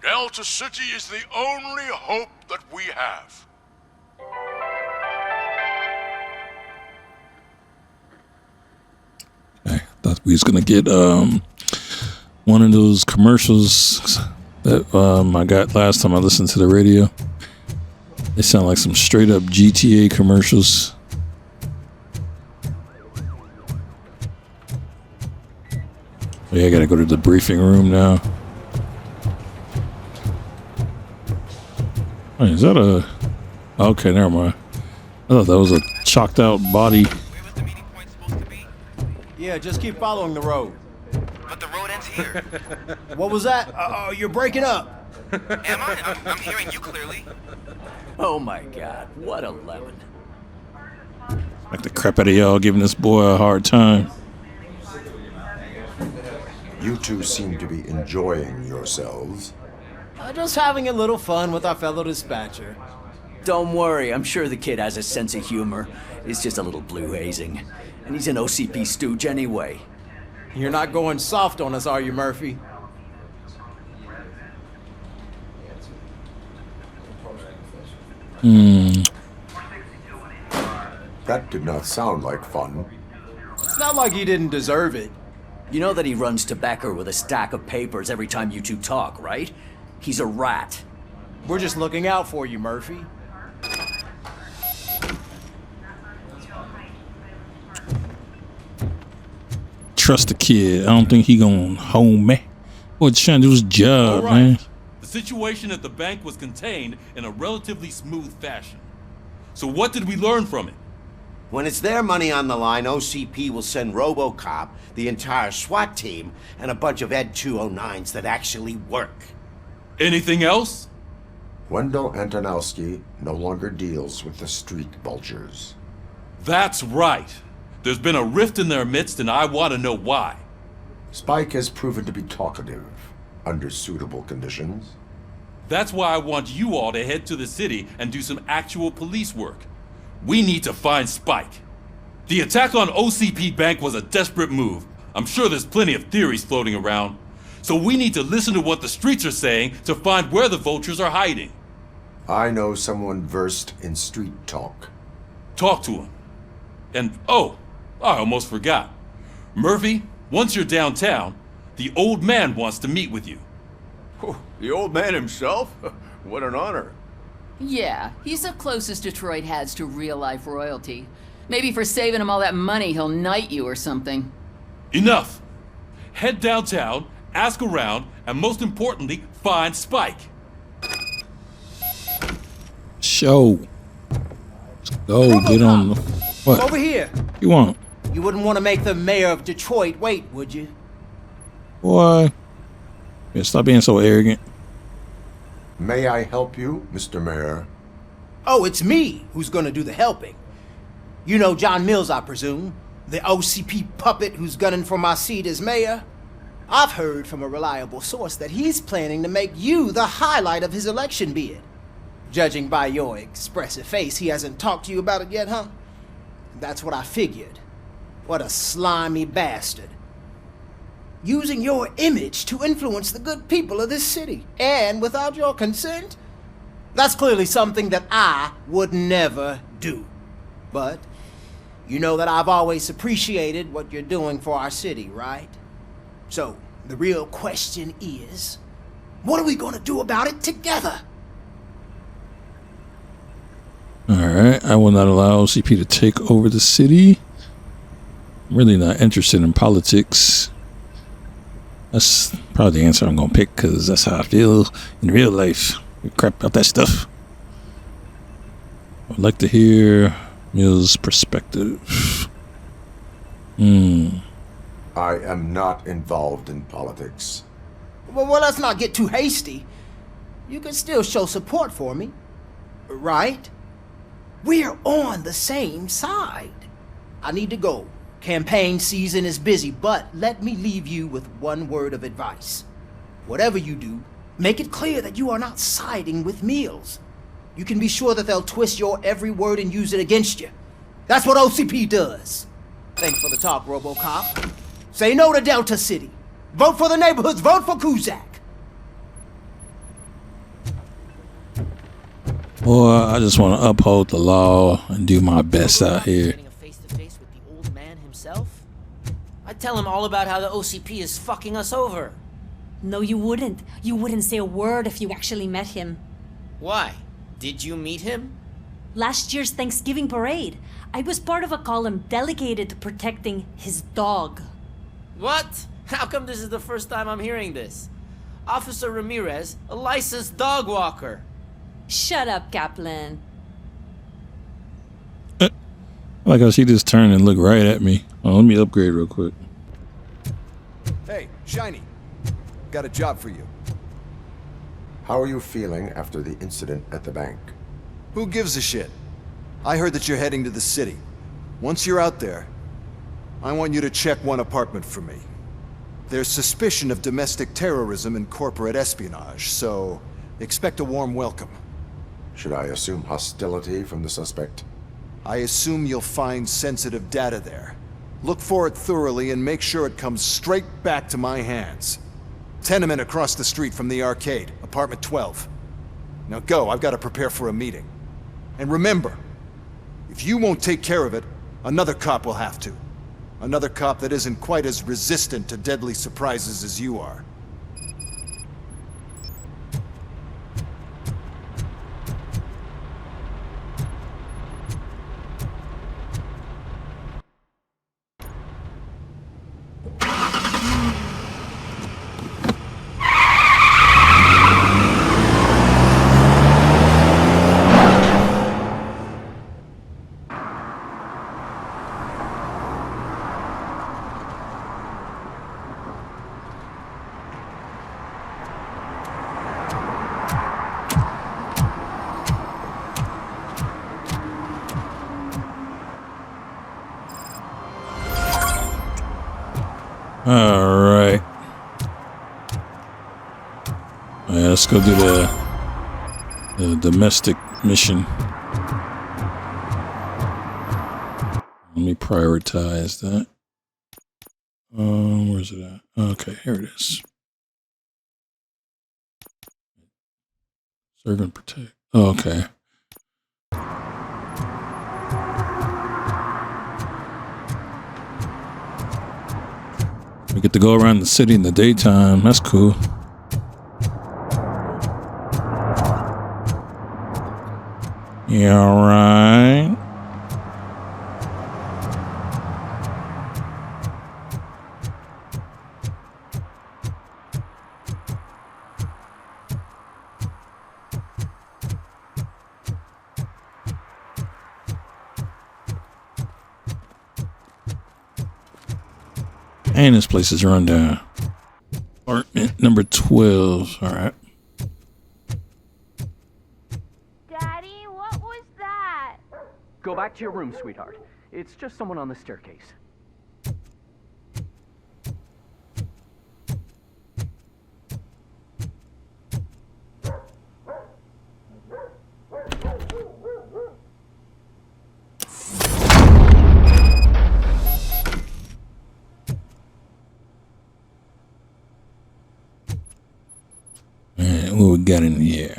Delta City is the only hope that we have. Okay. Thought we was gonna get one of those commercials that I got last time I listened to the radio. They sound like some straight up GTA commercials. Yeah, I gotta go to the briefing room now. Oh, is that a... Okay, never mind. I thought that was a chalked out body. Yeah, just keep following the road. But the road ends here. What was that? Oh, you're breaking up. Am I? I'm hearing you clearly. Oh my god, what a lemon. Like the crap out of y'all giving this boy a hard time. You two seem to be enjoying yourselves. Just having a little fun with our fellow dispatcher. Don't worry, I'm sure the kid has a sense of humor. He's just a little blue hazing. And he's an OCP stooge anyway. You're not going soft on us, are you, Murphy? That did not sound like fun. It's not like he didn't deserve it. You know that he runs to Becker with a stack of papers every time you two talk, right? He's a rat. We're just looking out for you, Murphy. Trust the kid. I don't think he gonna hold me. Boy, trying to do his job, man. The situation at the bank was contained in a relatively smooth fashion. So what did we learn from it? When it's their money on the line, OCP will send RoboCop, the entire SWAT team, and a bunch of Ed 209s that actually work. Anything else? Wendell Antonowski no longer deals with the street vultures. That's right. There's been a rift in their midst, and I want to know why. Spike has proven to be talkative under suitable conditions. That's why I want you all to head to the city and do some actual police work. We need to find Spike. The attack on OCP Bank was a desperate move. I'm sure there's plenty of theories floating around. So we need to listen to what the streets are saying to find where the Vultures are hiding. I know someone versed in street talk. Talk to him. And oh, I almost forgot. Murphy, once you're downtown, the old man wants to meet with you. The old man himself? What an honor. Yeah, he's the closest Detroit has to real-life royalty. Maybe for saving him all that money, he'll knight you or something. Enough! Head downtown, ask around, and most importantly, find Spike. Show. Let's go. Get on the... What? Over here. You want? You wouldn't want to make the mayor of Detroit wait, would you? Boy. Yeah, stop being so arrogant. May I help you, Mr. Mayor? Oh, it's me who's gonna do the helping. You know John Mills, I presume? The OCP puppet who's gunning for my seat as mayor? I've heard from a reliable source that he's planning to make you the highlight of his election bid. Judging by your expressive face, he hasn't talked to you about it yet, huh? That's what I figured. What a slimy bastard. Using your image to influence the good people of this city, and without your consent? That's clearly something that I would never do. But you know that I've always appreciated what you're doing for our city, right? So, the real question is, what are we gonna do about it together? Alright, I will not allow OCP to take over the city. I'm really not interested in politics. That's probably the answer I'm gonna pick, because that's how I feel in real life. Crap about that stuff. I'd like to hear Mills' perspective. I am not involved in politics. Well, let's not get too hasty. You can still show support for me, right? We're on the same side. I need to go. Campaign season is busy, but let me leave you with one word of advice. Whatever you do, make it clear that you are not siding with Mills. You can be sure that they'll twist your every word and use it against you. That's what OCP does. Thanks for the talk, RoboCop. Say no to Delta City. Vote for the neighborhoods. Vote for Kuzak. Boy, I just want to uphold the law and do my best out here. Face-to-face with the old man himself? I'd tell him all about how the OCP is fucking us over. No, you wouldn't. You wouldn't say a word if you actually met him. Why? Did you meet him? Last year's Thanksgiving parade, I was part of a column dedicated to protecting his dog. What? How come this is the first time I'm hearing this? Officer Ramirez, a licensed dog walker. Shut up, Kaplan. Like how she just turned and looked right at me. Oh, let me upgrade real quick. Hey, Shiny. Got a job for you. How are you feeling after the incident at the bank? Who gives a shit? I heard that you're heading to the city. Once you're out there, I want you to check one apartment for me. There's suspicion of domestic terrorism and corporate espionage, so expect a warm welcome. Should I assume hostility from the suspect? I assume you'll find sensitive data there. Look for it thoroughly and make sure it comes straight back to my hands. Tenement across the street from the arcade, apartment 12. Now go, I've got to prepare for a meeting. And remember, if you won't take care of it, another cop will have to. Another cop that isn't quite as resistant to deadly surprises as you are. right. Yeah, let's go do the domestic mission. Let me prioritize that. Where's it at? Okay, here it is. Serve and protect. Oh, okay. We get to go around the city in the daytime. That's cool. Yeah, all right. And this place is run down. Apartment number 12. All right. Daddy, what was that? Go back to your room, sweetheart. It's just someone on the staircase. Man, what we got in here?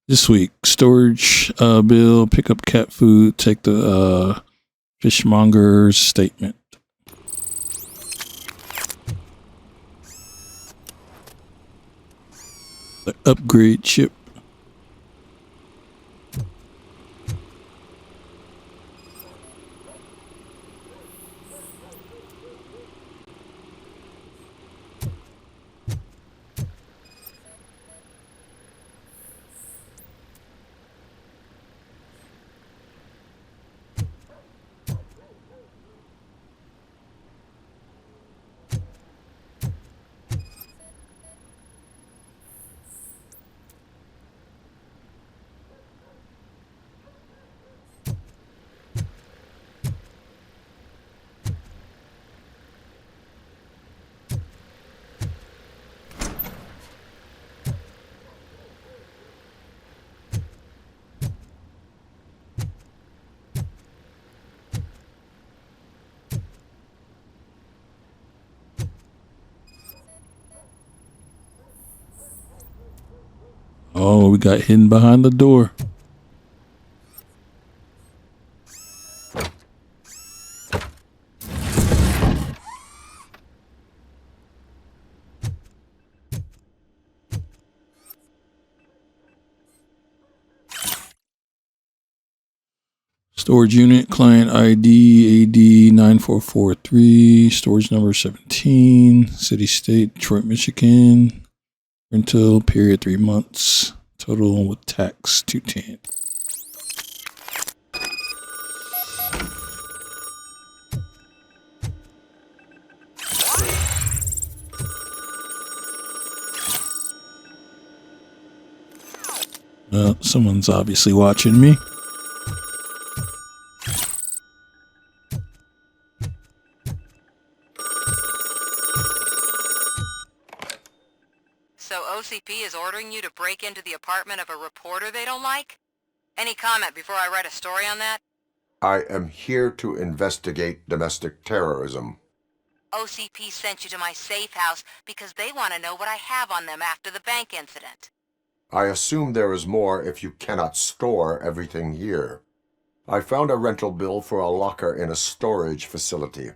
This week, storage bill, pick up cat food, take the fishmonger's statement. The upgrade chip. Oh, we got hidden behind the door. Storage unit, client ID, AD9443, storage number 17, city, state, Detroit, Michigan. Rental period 3 months. Total with tax 210. Well, someone's obviously watching me. So OCP is ordering you to break into the apartment of a reporter they don't like? Any comment before I write a story on that? I am here to investigate domestic terrorism. OCP sent you to my safe house because they want to know what I have on them after the bank incident. I assume there is more if you cannot store everything here. I found a rental bill for a locker in a storage facility.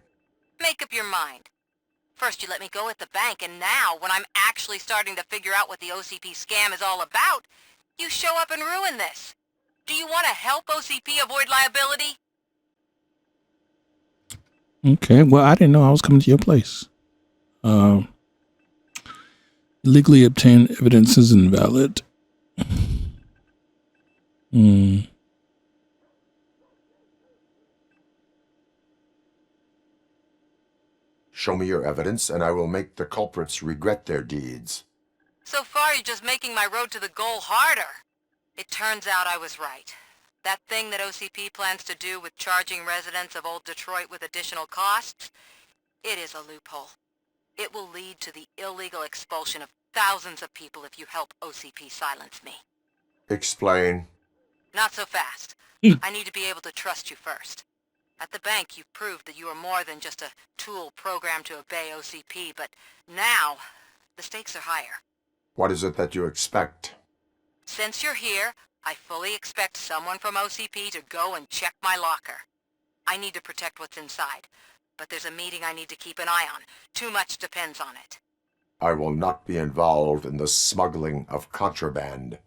Make up your mind. First you let me go at the bank, and now, when I'm actually starting to figure out what the OCP scam is all about, you show up and ruin this. Do you want to help OCP avoid liability? Okay, well, I didn't know I was coming to your place. Legally obtained evidence is invalid. Show me your evidence, and I will make the culprits regret their deeds. So far, you're just making my road to the goal harder. It turns out I was right. That thing that OCP plans to do with charging residents of Old Detroit with additional costs, it is a loophole. It will lead to the illegal expulsion of thousands of people if you help OCP silence me. Explain. Not so fast. I need to be able to trust you first. At the bank, you've proved that you are more than just a tool programmed to obey OCP, but now, the stakes are higher. What is it that you expect? Since you're here, I fully expect someone from OCP to go and check my locker. I need to protect what's inside, but there's a meeting I need to keep an eye on. Too much depends on it. I will not be involved in the smuggling of contraband.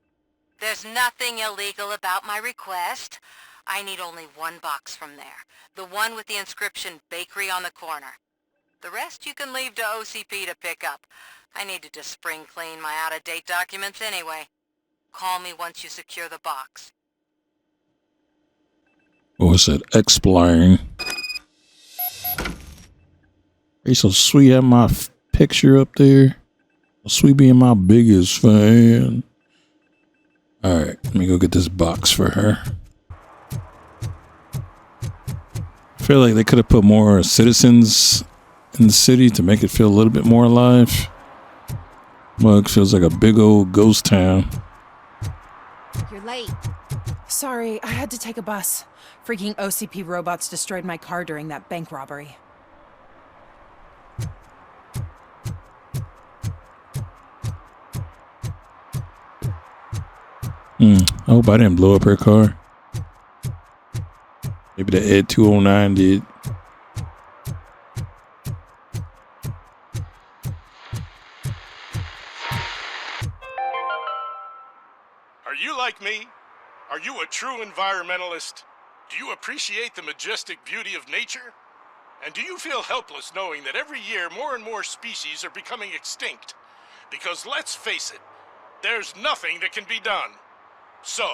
There's nothing illegal about my request. I need only one box from there. The one with the inscription Bakery on the corner. The rest you can leave to OCP to pick up. I needed to spring clean my out-of-date documents anyway. Call me once you secure the box. What was it? Explain. Hey, so Sweet had my picture up there. Sweet being my biggest fan. Alright, let me go get this box for her. I feel like they could have put more citizens in the city to make it feel a little bit more alive. Morgue feels like a big old ghost town. You're late. Sorry, I had to take a bus. Freaking OCP robots destroyed my car during that bank robbery. I hope I didn't blow up her car. Maybe the Ed 209 did. Are you like me? Are you a true environmentalist? Do you appreciate the majestic beauty of nature? And do you feel helpless knowing that every year more and more species are becoming extinct? Because let's face it, there's nothing that can be done. So,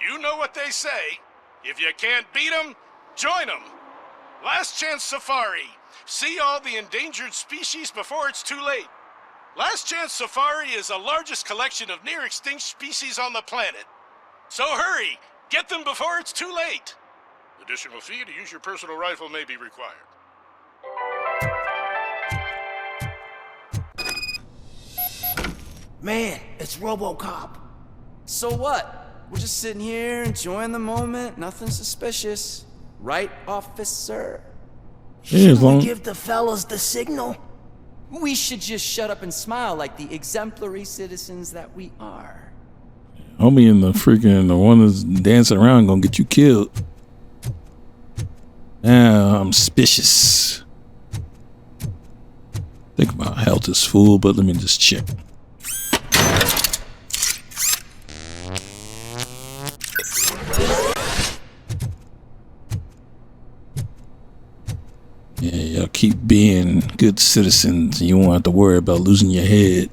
you know what they say. If you can't beat them, join them. Last Chance Safari. See all the endangered species before it's too late. Last Chance Safari is the largest collection of near-extinct species on the planet. So hurry, get them before it's too late. Additional fee to use your personal rifle may be required. Man, it's RoboCop. So what? We're just sitting here enjoying the moment. Nothing suspicious. Right, officer? Should we give the fellas the signal? We should just shut up and smile like the exemplary citizens that we are. Homie in the one that's dancing around gonna get you killed. I'm suspicious. Think about health is full, but let me just check. Yeah, y'all keep being good citizens. You won't have to worry about losing your head.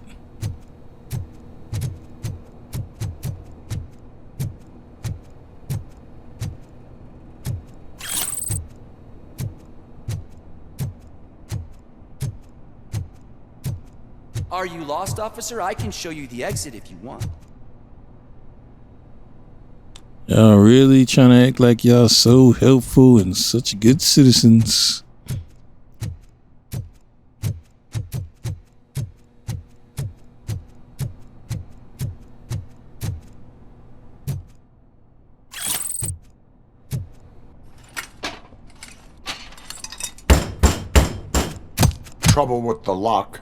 Are you lost, officer? I can show you the exit if you want. Y'all really trying to act like y'all so helpful and such good citizens. Trouble with the lock.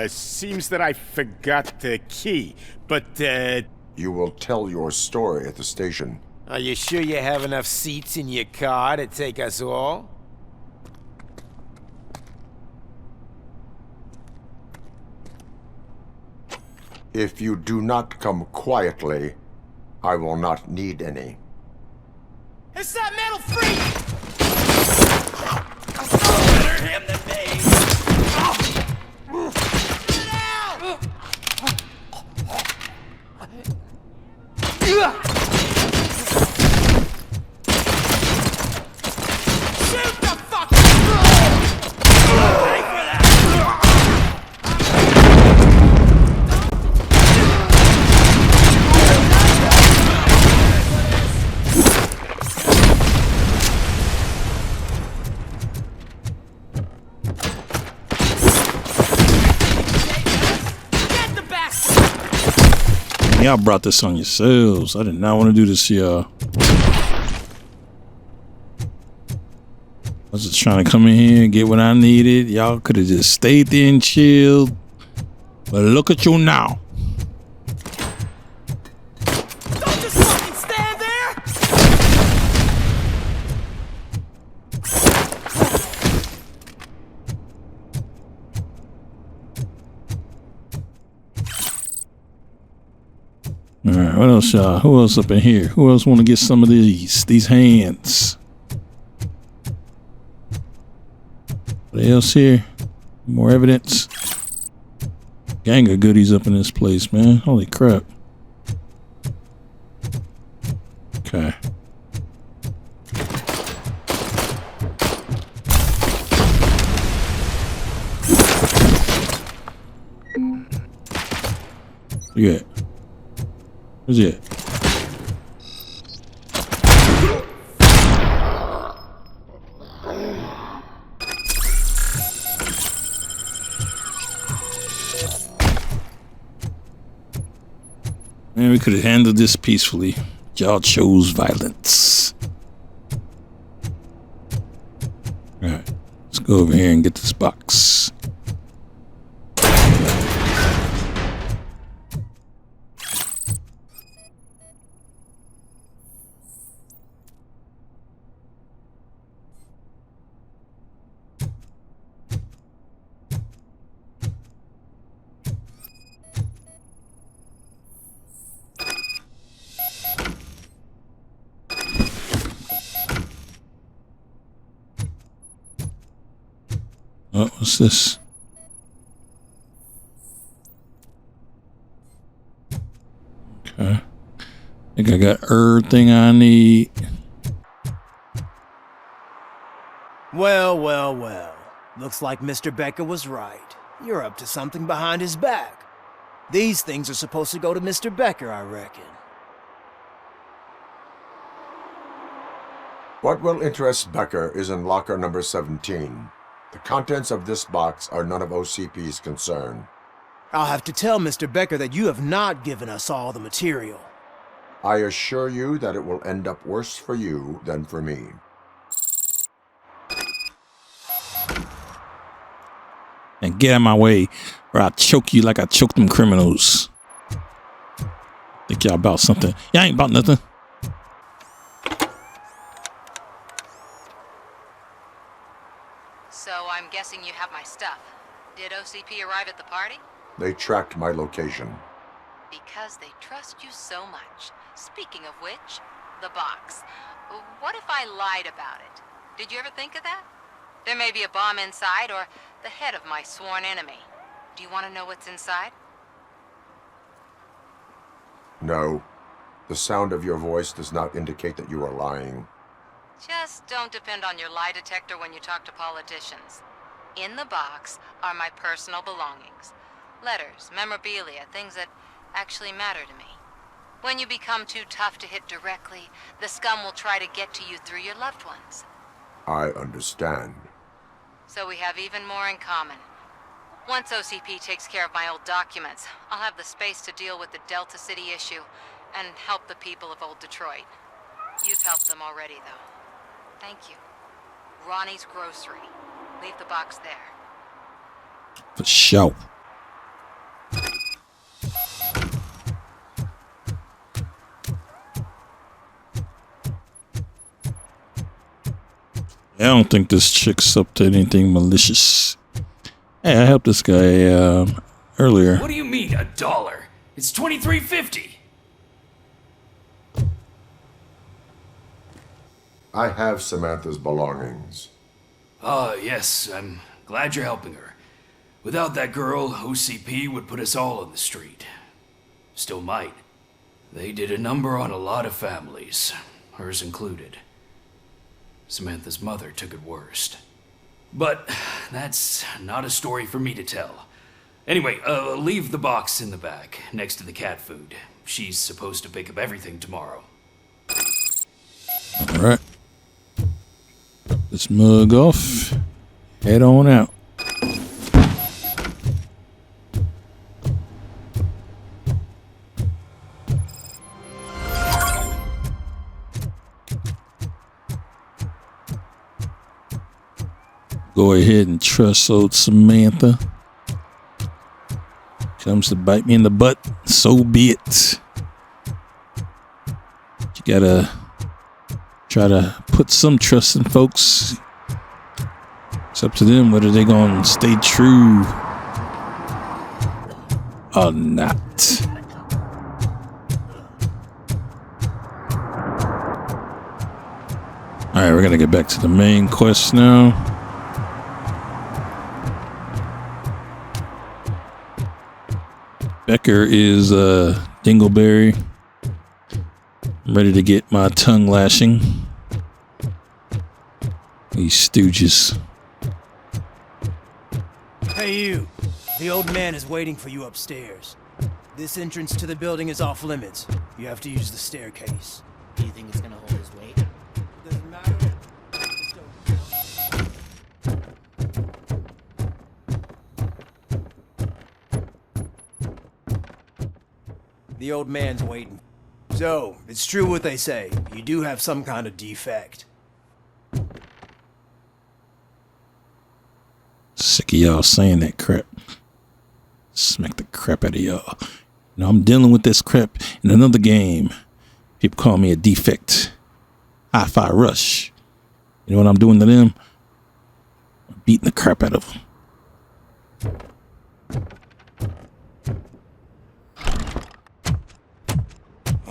Seems that I forgot the key, but, You will tell your story at the station. Are you sure you have enough seats in your car to take us all? If you do not come quietly, I will not need any. It's that metal freak! Better him than me! Get out! Y'all brought this on yourselves. I did not want to do this, y'all. I was just trying to come in here and get what I needed. Y'all could have just stayed there and chilled. But look at you now. Don't just fucking stand there! All right, what else, y'all? Who else up in here? Who else want to get some of these hands? What else here? More evidence. Gang of goodies up in this place, man. Holy crap. Okay. Where you at? Where's he at? Man, we could have handled this peacefully. Y'all chose violence. Alright, let's go over here and get this box. Oh, what's this? Okay. I think I got everything I need. Well, well, well. Looks like Mr. Becker was right. You're up to something behind his back. These things are supposed to go to Mr. Becker, I reckon. What will interest Becker is in locker number 17. The contents of this box are none of OCP's concern. I'll have to tell Mr. Becker that you have not given us all the material. I assure you that it will end up worse for you than for me. And get out of my way, or I'll choke you like I choked them criminals. Think y'all about something. Y'all ain't about nothing. So I'm guessing you have my stuff. Did OCP arrive at the party? They tracked my location. Because they trust you so much. Speaking of which, the box. What if I lied about it? Did you ever think of that? There may be a bomb inside or the head of my sworn enemy. Do you want to know what's inside? No. The sound of your voice does not indicate that you are lying. Just don't depend on your lie detector when you talk to politicians. In the box are my personal belongings. Letters, memorabilia, things that actually matter to me. When you become too tough to hit directly, the scum will try to get to you through your loved ones. I understand. So we have even more in common. Once OCP takes care of my old documents, I'll have the space to deal with the Delta City issue and help the people of old Detroit. You've helped them already, though. Thank you. Ronnie's Grocery. Leave the box there. For sure. I don't think this chick's up to anything malicious. Hey, I helped this guy earlier. What do you mean, $1? It's $23.50. I have Samantha's belongings. Ah, yes, I'm glad you're helping her. Without that girl, OCP would put us all on the street. Still might. They did a number on a lot of families, hers included. Samantha's mother took it worst. But that's not a story for me to tell. Anyway, leave the box in the back, next to the cat food. She's supposed to pick up everything tomorrow. All right. Let's mug off. Head on out. go ahead and trust old Samantha. Comes to bite me in the butt, so be it. You gotta try to put some trust in folks. It's up to them whether they're gonna stay true or not. Alright, we're gonna get back to the main quest now. Becker is Dingleberry. I'm ready to get my tongue lashing. These stooges. Hey you, the old man is waiting for you upstairs. This entrance to the building is off limits. You have to use the staircase. Do you think it's gonna hold his weight? Doesn't matter. The old man's waiting. So, it's true what they say. You do have some kind of defect. Sick of y'all saying that crap. Smack the crap out of y'all. You know, I'm dealing with this crap in another game. People call me a defect. Hi-Fi Rush. You know what I'm doing to them? I'm beating the crap out of them.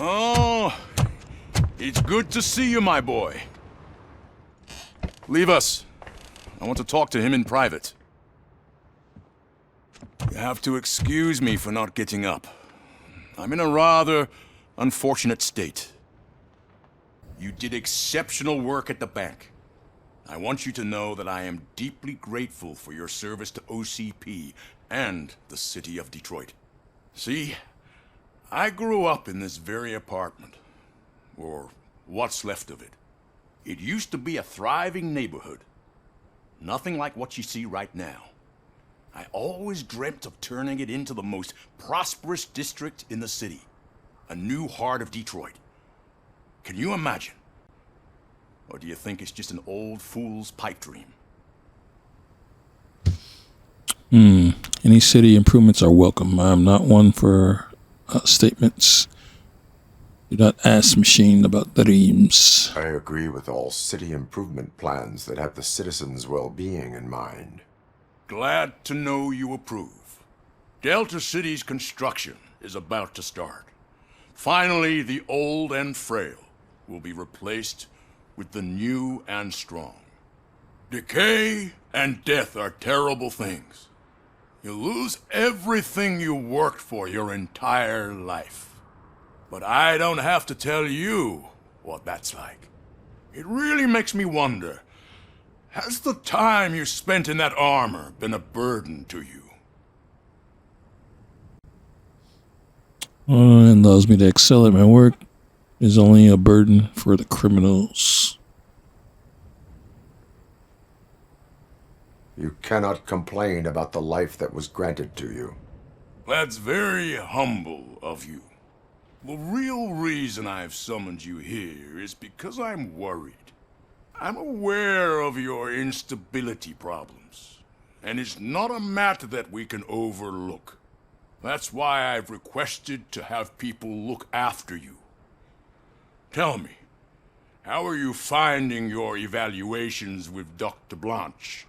Oh, it's good to see you, my boy. Leave us. I want to talk to him in private. You have to excuse me for not getting up. I'm in a rather unfortunate state. You did exceptional work at the bank. I want you to know that I am deeply grateful for your service to OCP and the city of Detroit. See, I grew up in this very apartment, or what's left of it. It used to be a thriving neighborhood. Nothing like what you see right now. I always dreamt of turning it into the most prosperous district in the city. A new heart of Detroit. Can you imagine? Or do you think it's just an old fool's pipe dream? Any city improvements are welcome. I'm not one for statements. Do not ask machine about dreams. I agree with all city improvement plans that have the citizens' well-being in mind. Glad to know you approve. Delta City's construction is about to start. Finally, the old and frail will be replaced with the new and strong. Decay and death are terrible things. You lose everything you worked for your entire life. But I don't have to tell you what that's like. It really makes me wonder, has the time you spent in that armor been a burden to you? And allows me to excel at my work is only a burden for the criminals. You cannot complain about the life that was granted to you. That's very humble of you. The real reason I've summoned you here is because I'm worried. I'm aware of your instability problems, and it's not a matter that we can overlook. That's why I've requested to have people look after you. Tell me, how are you finding your evaluations with Dr.Blanche?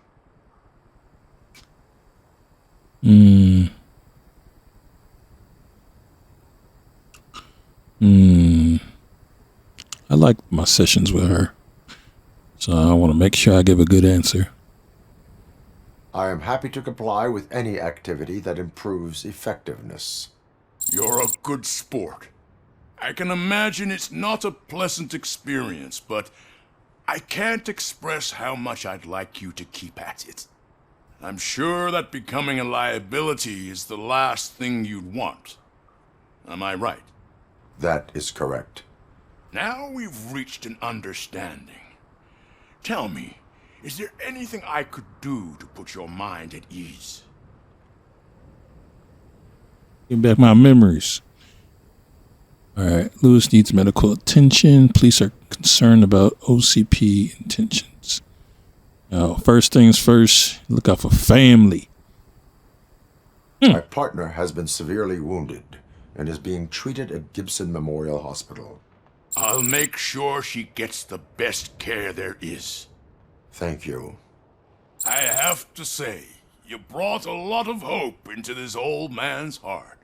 I like my sessions with her, so I want to make sure I give a good answer. I am happy to comply with any activity that improves effectiveness. You're a good sport. I can imagine it's not a pleasant experience, but I can't express how much I'd like you to keep at it. I'm sure that becoming a liability is the last thing you'd want. Am I right? That is correct. Now we've reached an understanding. Tell me, is there anything I could do to put your mind at ease? Give back my memories. Alright, Lewis needs medical attention. Police are concerned about OCP intentions. First things first, look out for family. My partner has been severely wounded and is being treated at Gibson Memorial Hospital. I'll make sure she gets the best care there is. Thank you. I have to say, you brought a lot of hope into this old man's heart.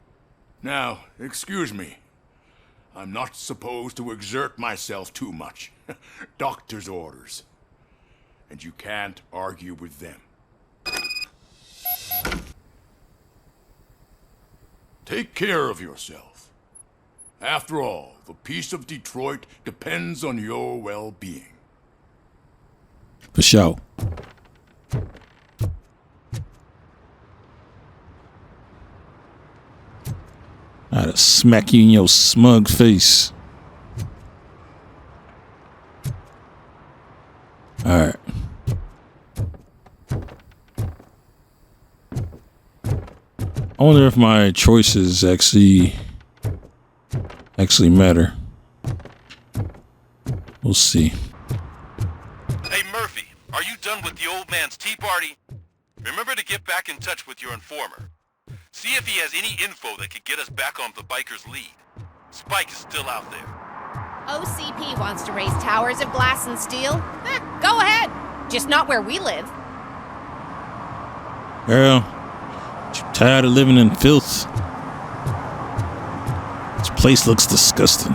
Now, excuse me. I'm not supposed to exert myself too much. Doctor's orders. And you can't argue with them. Take care of yourself. After all, the peace of Detroit depends on your well-being. For sure. I'd smack you in your smug face. All right. I wonder if my choices actually matter. We'll see. Hey Murphy, are you done with the old man's tea party? Remember to get back in touch with your informer. See if he has any info that could get us back on the biker's lead. Spike is still out there. OCP wants to raise towers of glass and steel. Go ahead. Just not where we live. Girl, I'm tired of living in filth. This place looks disgusting.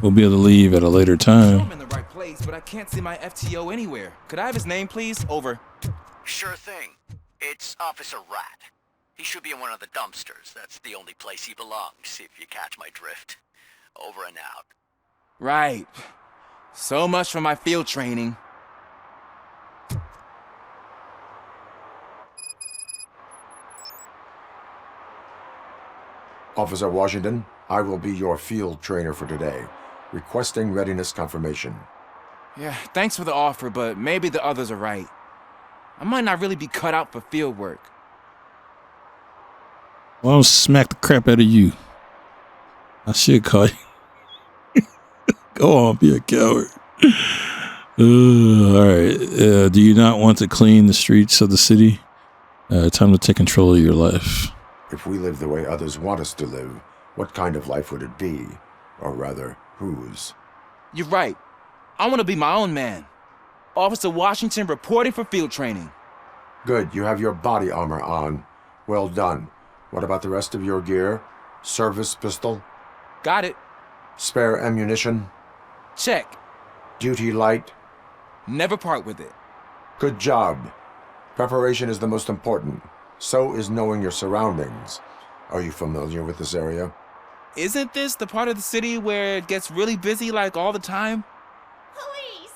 We'll be able to leave at a later time. I'm in the right place, but I can't see my FTO anywhere. Could I have his name, please? Over. Sure thing. It's Officer Rat. He should be in one of the dumpsters. That's the only place he belongs, if you catch my drift. Over and out. Right. So much for my field training. Officer Washington, I will be your field trainer for today. Requesting readiness confirmation. Yeah, thanks for the offer, but maybe the others are right. I might not really be cut out for field work. Well, I'll smack the crap out of you. I should call you. Go on, be a coward. All right. Do you not want to clean the streets of the city? Time to take control of your life. If we live the way others want us to live, what kind of life would it be? Or rather, whose? You're right. I want to be my own man. Officer Washington reporting for field training. Good, you have your body armor on. Well done. What about the rest of your gear? Service pistol? Got it. Spare ammunition? Check. Duty light? Never part with it. Good job. Preparation is the most important. So is knowing your surroundings. Are you familiar with this area? Isn't this the part of the city where it gets really busy like all the time? Police!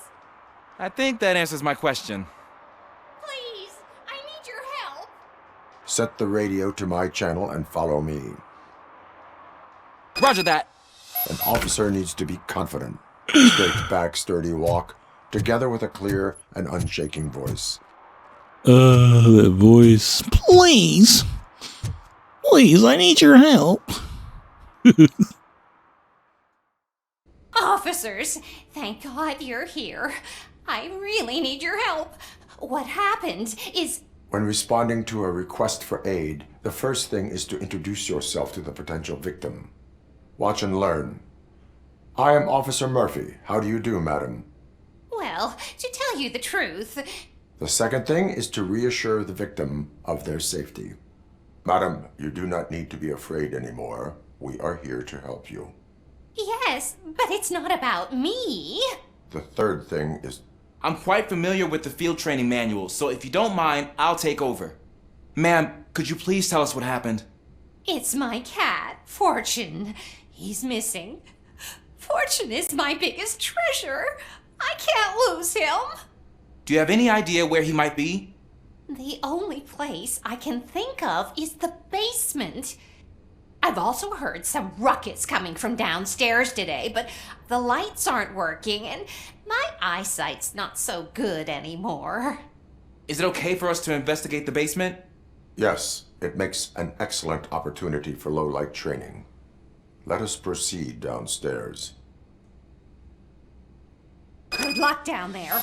I think that answers my question. Please! I need your help! Set the radio to my channel and follow me. Roger that. An officer needs to be confident. Straight back, sturdy walk, together with a clear and unshaking voice. That voice. Please. Please, I need your help. Officers, thank God you're here. I really need your help. What happened is... When responding to a request for aid, the first thing is to introduce yourself to the potential victim. Watch and learn. I am Officer Murphy. How do you do, madam? Well, to tell you the truth... The second thing is to reassure the victim of their safety. Madam, you do not need to be afraid anymore. We are here to help you. Yes, but it's not about me. The third thing is... I'm quite familiar with the field training manual, so if you don't mind, I'll take over. Ma'am, could you please tell us what happened? It's my cat, Fortune. He's missing. Fortune is my biggest treasure. I can't lose him. Do you have any idea where he might be? The only place I can think of is the basement. I've also heard some ruckus coming from downstairs today, but the lights aren't working and my eyesight's not so good anymore. Is it okay for us to investigate the basement? Yes, it makes an excellent opportunity for low-light training. Let us proceed downstairs. Good luck down there.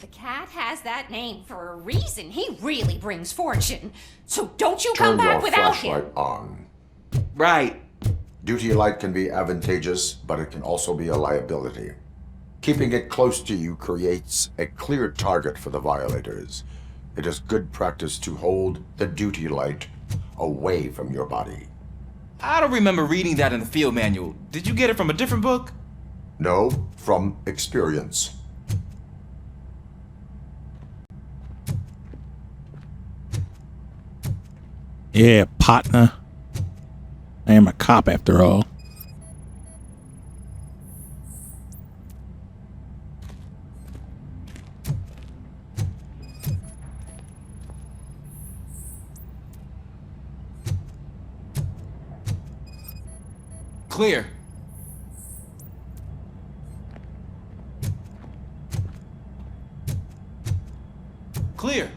The cat has that name for a reason. He really brings fortune. So don't you come back without him. Turn your flashlight on. Right. Duty light can be advantageous, but it can also be a liability. Keeping it close to you creates a clear target for the violators. It is good practice to hold the duty light away from your body. I don't remember reading that in the field manual. Did you get it from a different book? No, from experience. Yeah, partner. I am a cop after all. Clear. Clear.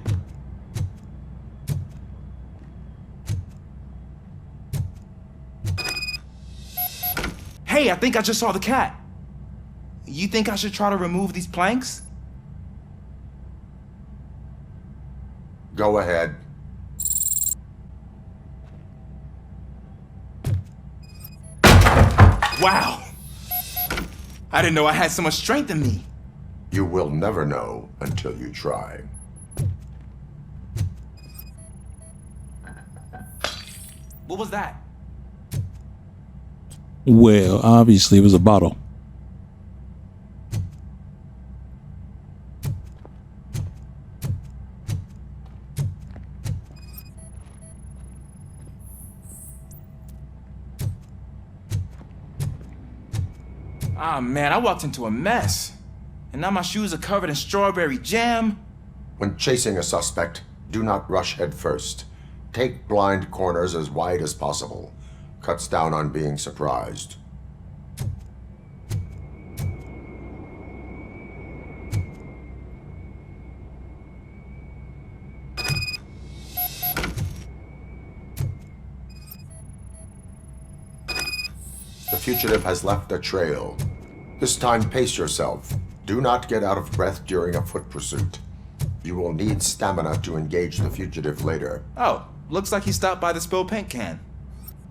Hey, I think I just saw the cat. You think I should try to remove these planks? Go ahead. Wow. I didn't know I had so much strength in me. You will never know until you try. What was that? Well, obviously it was a bottle. Ah, man, I walked into a mess. And now my shoes are covered in strawberry jam. When chasing a suspect, do not rush head first. Take blind corners as wide as possible. Cuts down on being surprised. The fugitive has left a trail. This time, pace yourself. Do not get out of breath during a foot pursuit. You will need stamina to engage the fugitive later. Oh, looks like he stopped by the spilled paint can.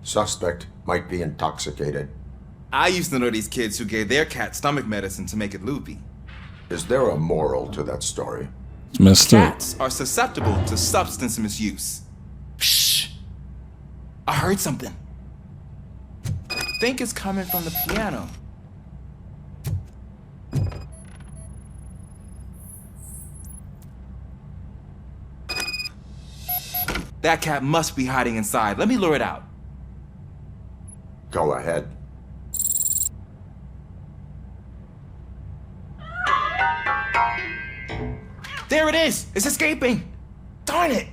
Suspect might be intoxicated. I used to know these kids who gave their cat stomach medicine to make it loopy. Is there a moral to that story? It's messed up. Cats are susceptible to substance misuse. Shh! I heard something. I think it's coming from the piano. That cat must be hiding inside. Let me lure it out. Go ahead. There it is! It's escaping! Darn it!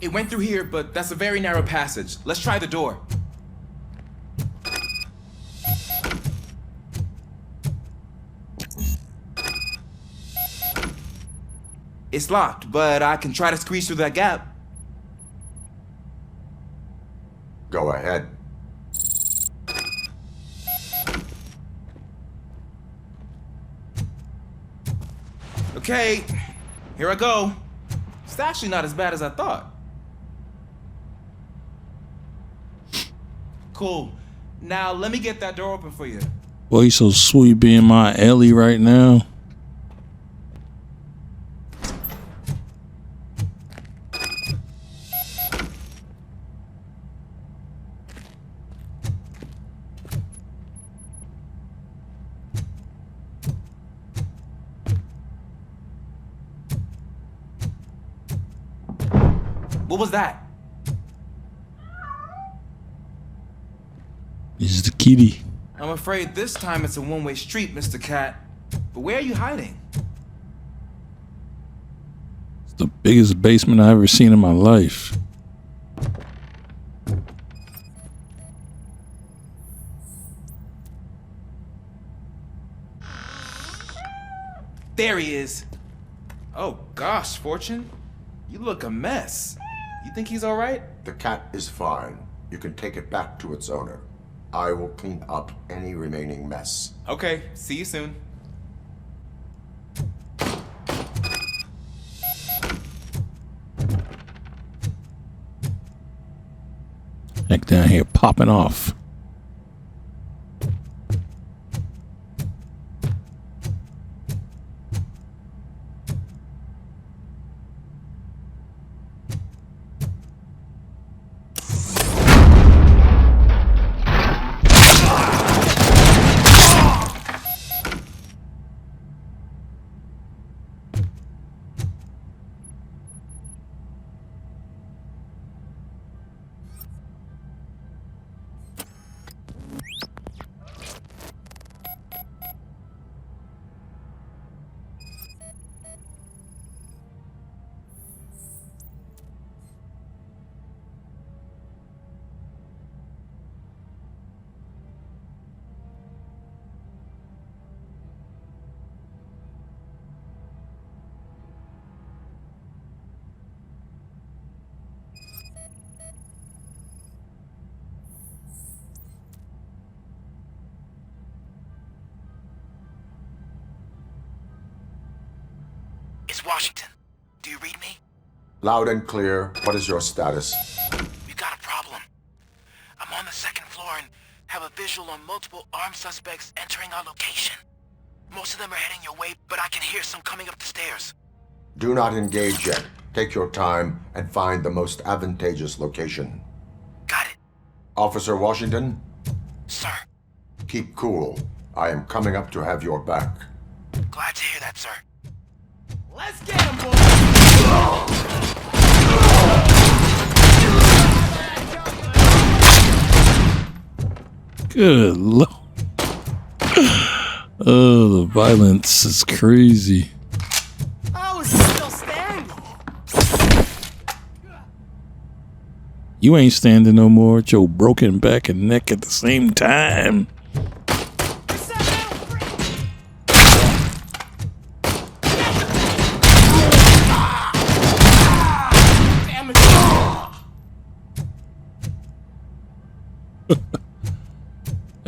It went through here, but that's a very narrow passage. Let's try the door. It's locked, but I can try to squeeze through that gap. Go ahead. Okay, here I go. It's actually not as bad as I thought. Cool. Now let me get that door open for you. Boy, you so sweet being my Ellie right now. What was that? This is the kitty. I'm afraid this time it's a one-way street, Mr. Cat. But where are you hiding? It's the biggest basement I've ever seen in my life. There he is. Oh gosh, Fortune. You look a mess. You think he's all right? The cat is fine. You can take it back to its owner. I will clean up any remaining mess. Okay, see you soon. Heck, down here popping off. It's Washington. Do you read me? Loud and clear. What is your status? We've got a problem. I'm on the second floor and have a visual on multiple armed suspects entering our location. Most of them are heading your way, but I can hear some coming up the stairs. Do not engage yet. Take your time and find the most advantageous location. Got it. Officer Washington? Sir. Keep cool. I am coming up to have your back. Glad to hear that, sir. Let's get him, boys! Good lord. Oh, the violence is crazy. How is he still standing? You ain't standing no more with your broken back and neck at the same time.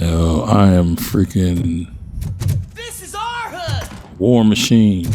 Oh, I am freaking This is our hood. War Machine.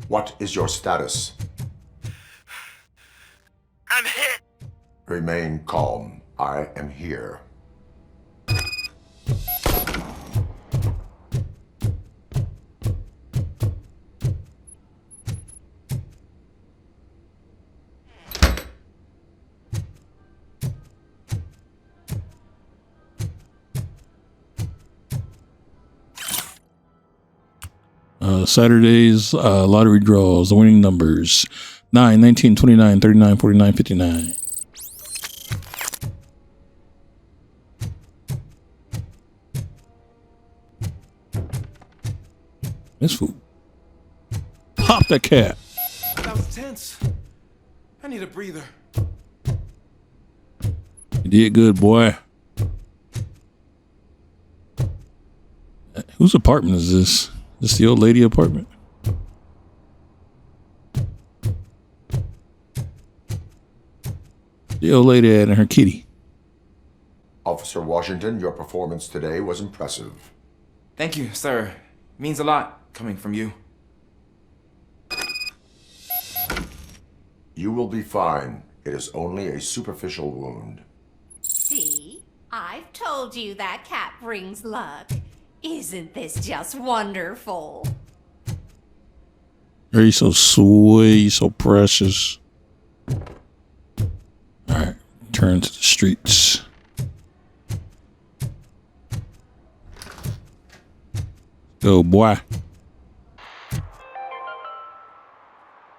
What is your status? I'm hit. Remain calm. I am here. Saturday's lottery draws, the winning numbers 9, 19, 29, 39, 49, 59. This fool. Pop the cat. That was tense. I need a breather. You did good, boy. Whose apartment is this? This the old lady apartment? The old lady and her kitty. Officer Washington, your performance today was impressive. Thank you, sir. Means a lot coming from you. You will be fine. It is only a superficial wound. See? I've told you that cat brings luck. Isn't this just wonderful? You're so sweet, so precious. Alright, turn to the streets. Go, boy.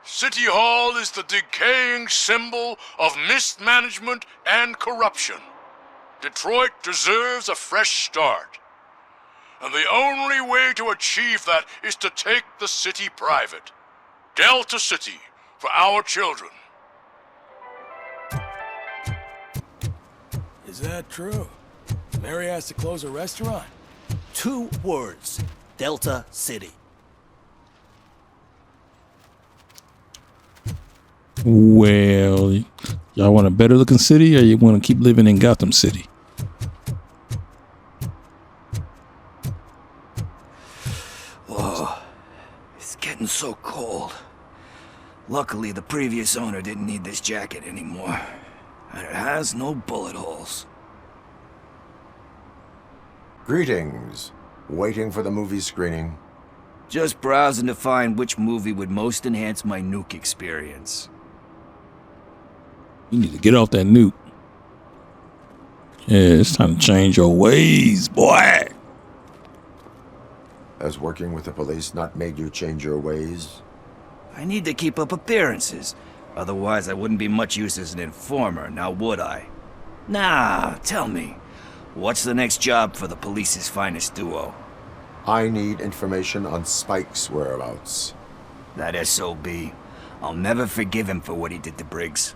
City Hall is the decaying symbol of mismanagement and corruption. Detroit deserves a fresh start. And the only way to achieve that is to take the city private. Delta City, for our children. Is that true? Mary has to close a restaurant? 2 words. Delta City. Well, y'all want a better looking city, or you want to keep living in Gotham City? Whoa, it's getting so cold. Luckily, the previous owner didn't need this jacket anymore. And it has no bullet holes. Greetings. Waiting for the movie screening. Just browsing to find which movie would most enhance my nuke experience. You need to get off that nuke. Yeah, it's time to change your ways, boy. Has working with the police not made you change your ways? I need to keep up appearances. Otherwise, I wouldn't be much use as an informer, now would I? Nah, tell me. What's the next job for the police's finest duo? I need information on Spike's whereabouts. That SOB. I'll never forgive him for what he did to Briggs.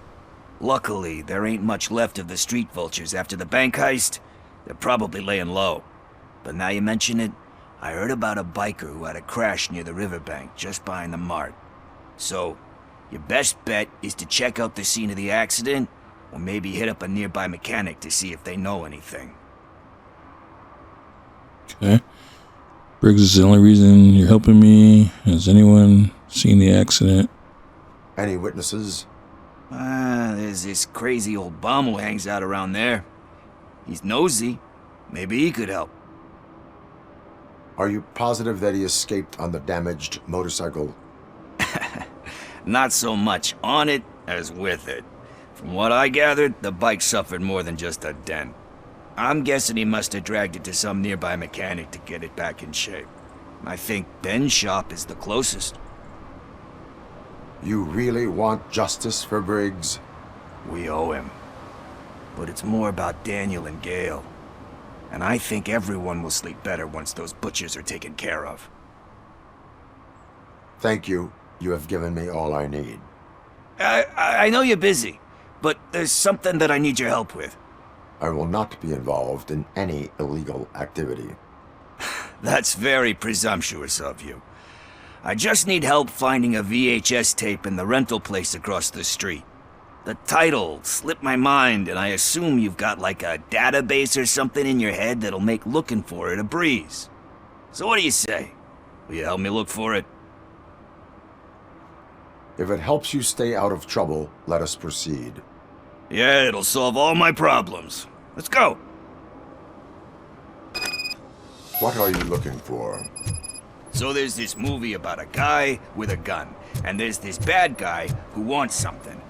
Luckily, there ain't much left of the street vultures after the bank heist. They're probably laying low. But now you mention it, I heard about a biker who had a crash near the riverbank just behind the mart. So, your best bet is to check out the scene of the accident, or maybe hit up a nearby mechanic to see if they know anything. Okay. Briggs is the only reason you're helping me. Has anyone seen the accident? Any witnesses? There's this crazy old bum who hangs out around there. He's nosy. Maybe he could help. Are you positive that he escaped on the damaged motorcycle? Not so much on it as with it. From what I gathered, the bike suffered more than just a dent. I'm guessing he must have dragged it to some nearby mechanic to get it back in shape. I think Ben's shop is the closest. You really want justice for Briggs? We owe him. But it's more about Daniel and Gale. And I think everyone will sleep better once those butchers are taken care of. Thank you. You have given me all I need. I know you're busy, but there's something that I need your help with. I will not be involved in any illegal activity. That's very presumptuous of you. I just need help finding a VHS tape in the rental place across the street. The title slipped my mind, and I assume you've got like a database or something in your head that'll make looking for it a breeze. So what do you say? Will you help me look for it? If it helps you stay out of trouble, let us proceed. Yeah, it'll solve all my problems. Let's go. What are you looking for? So there's this movie about a guy with a gun, and there's this bad guy who wants something.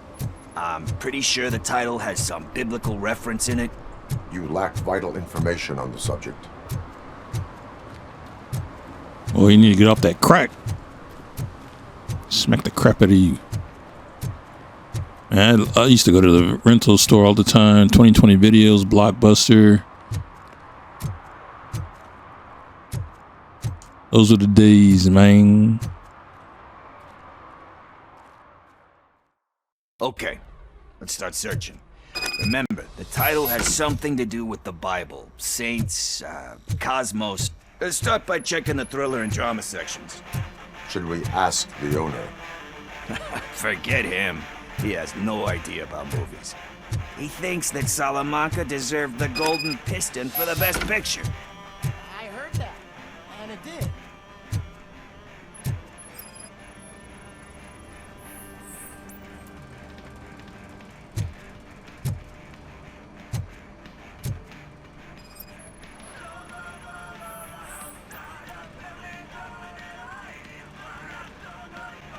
I'm pretty sure the title has some biblical reference in it. You lack vital information on the subject. Well, you need to get off that crack. Smack the crap out of you. Man, I used to go to the rental store all the time. 2020 videos, Blockbuster. Those were the days, man. Okay, let's start searching. Remember, the title has something to do with the Bible, saints, cosmos. Let's start by checking the thriller and drama sections. Should we ask the owner? Forget him. He has no idea about movies. He thinks that Salamanca deserved the Golden Piston for the Best Picture. I heard that, and it did.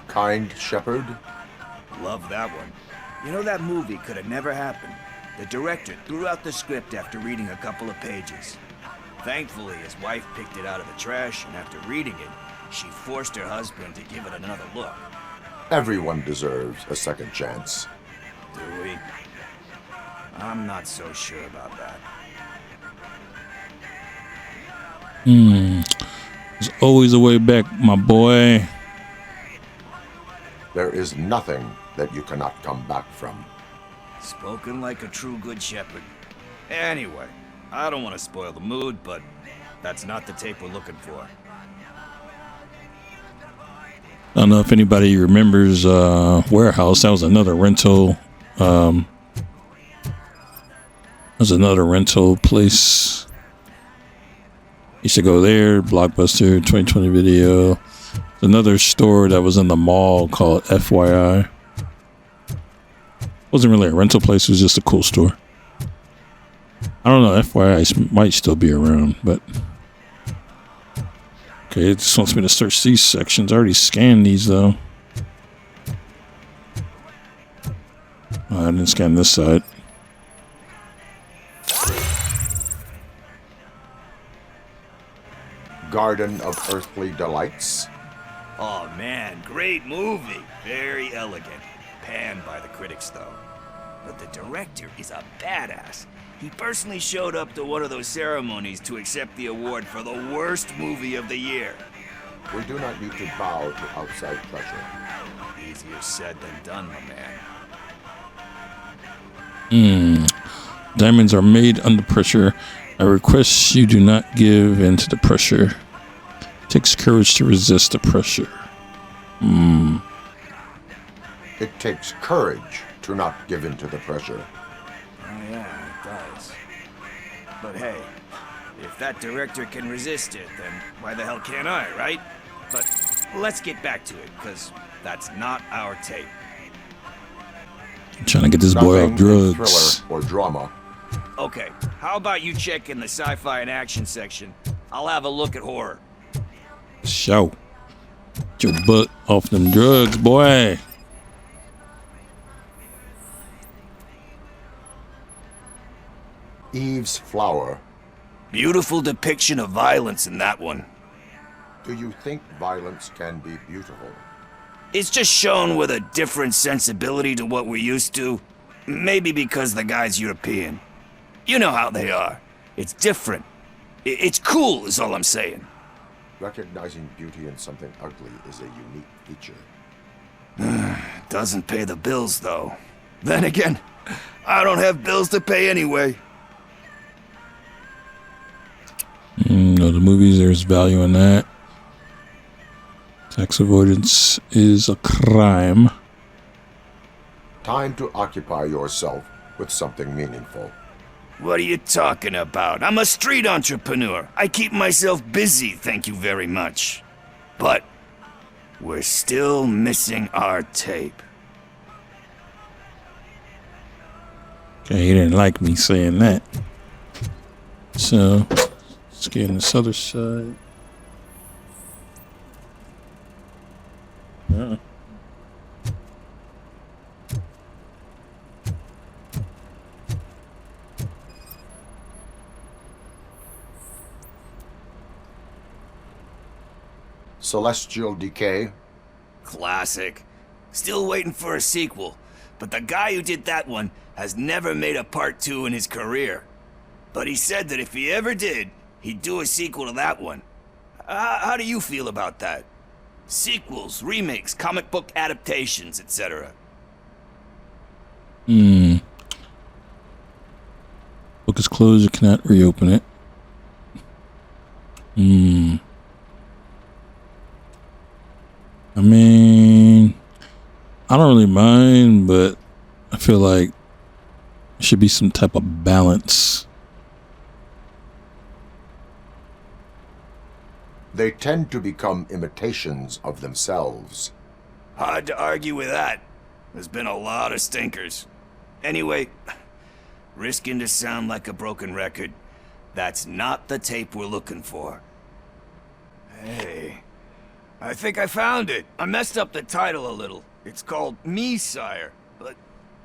Kind Shepherd? Love that one. You know, that movie could have never happened. The director threw out the script after reading a couple of pages. Thankfully, his wife picked it out of the trash, and after reading it, she forced her husband to give it another look. Everyone deserves a second chance. Do we? I'm not so sure about that. There's always a way back, my boy. There is nothing that you cannot come back from. Spoken like a true good shepherd. Anyway, I don't want to spoil the mood, but that's not the tape we're looking for. I don't know if anybody remembers Warehouse. That was another rental. That was another rental place. Used to go there. Blockbuster, 2020 Video. Another store that was in the mall called FYI. Wasn't really a rental place. It was just a cool store. I don't know. FYI might still be around, but okay. It just wants me to search these sections. I already scanned these though. Oh, I didn't scan this side. Garden of Earthly Delights. Oh man, great movie. Very elegant. Panned by the critics though. But the director is a badass. He personally showed up to one of those ceremonies to accept the award for the worst movie of the year. We do not need to bow to outside pressure. Easier said than done, my man. Diamonds are made under pressure. I request you do not give in to the pressure. It takes courage to resist the pressure. It takes courage to not give in to the pressure. Oh yeah, it does. But hey, if that director can resist it, then why the hell can't I, right? But let's get back to it, because that's not our tape. I'm trying to get this boy off drugs. Thriller or drama. Okay, how about you check in the sci-fi and action section? I'll have a look at horror. Show. Get your butt off them drugs, boy. Eve's Flower. Beautiful depiction of violence in that one. Do you think violence can be beautiful? It's just shown with a different sensibility to what we're used to. Maybe because the guy's European. You know how they are. It's different. It's cool, is all I'm saying. Recognizing beauty in something ugly is a unique feature. Doesn't pay the bills, though. Then again, I don't have bills to pay anyway. No, the movies, there's value in that. Tax avoidance is a crime. Time to occupy yourself with something meaningful. What are you talking about? I'm a street entrepreneur. I keep myself busy, thank you very much. But we're still missing our tape. Okay, he didn't like me saying that. So, let's get on this other side. Celestial Decay. Classic. Still waiting for a sequel, but the guy who did that one has never made a part 2 in his career. But he said that if he ever did, he'd do a sequel to that one. How do you feel about that? Sequels, remakes, comic book adaptations, etc. Book is closed, you cannot reopen it. I mean, I don't really mind, but I feel like there should be some type of balance. They tend to become imitations of themselves. Hard to argue with that. There's been a lot of stinkers. Anyway, risking to sound like a broken record, that's not the tape we're looking for. Hey, I think I found it. I messed up the title a little. It's called Me, Sire, but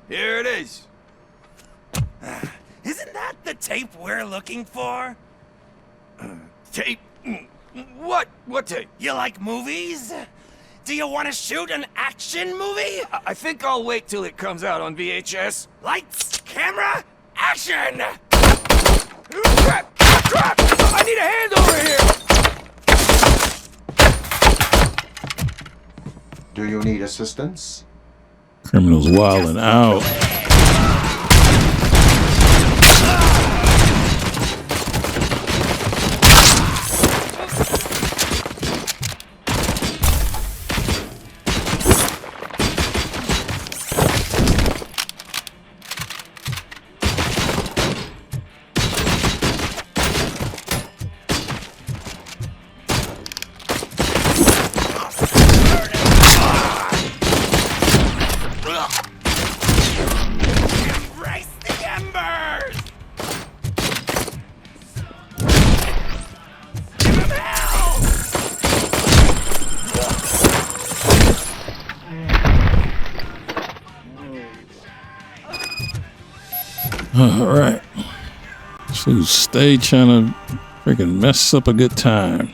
here it is. Isn't that the tape we're looking for? Tape? What? What tape? You like movies? Do you want to shoot an action movie? I think I'll wait till it comes out on VHS. Lights, camera, action! Crap! Crap! I need a hand over here! Do you need assistance? Criminals wilding out. Alright. So stay trying to freaking mess up a good time.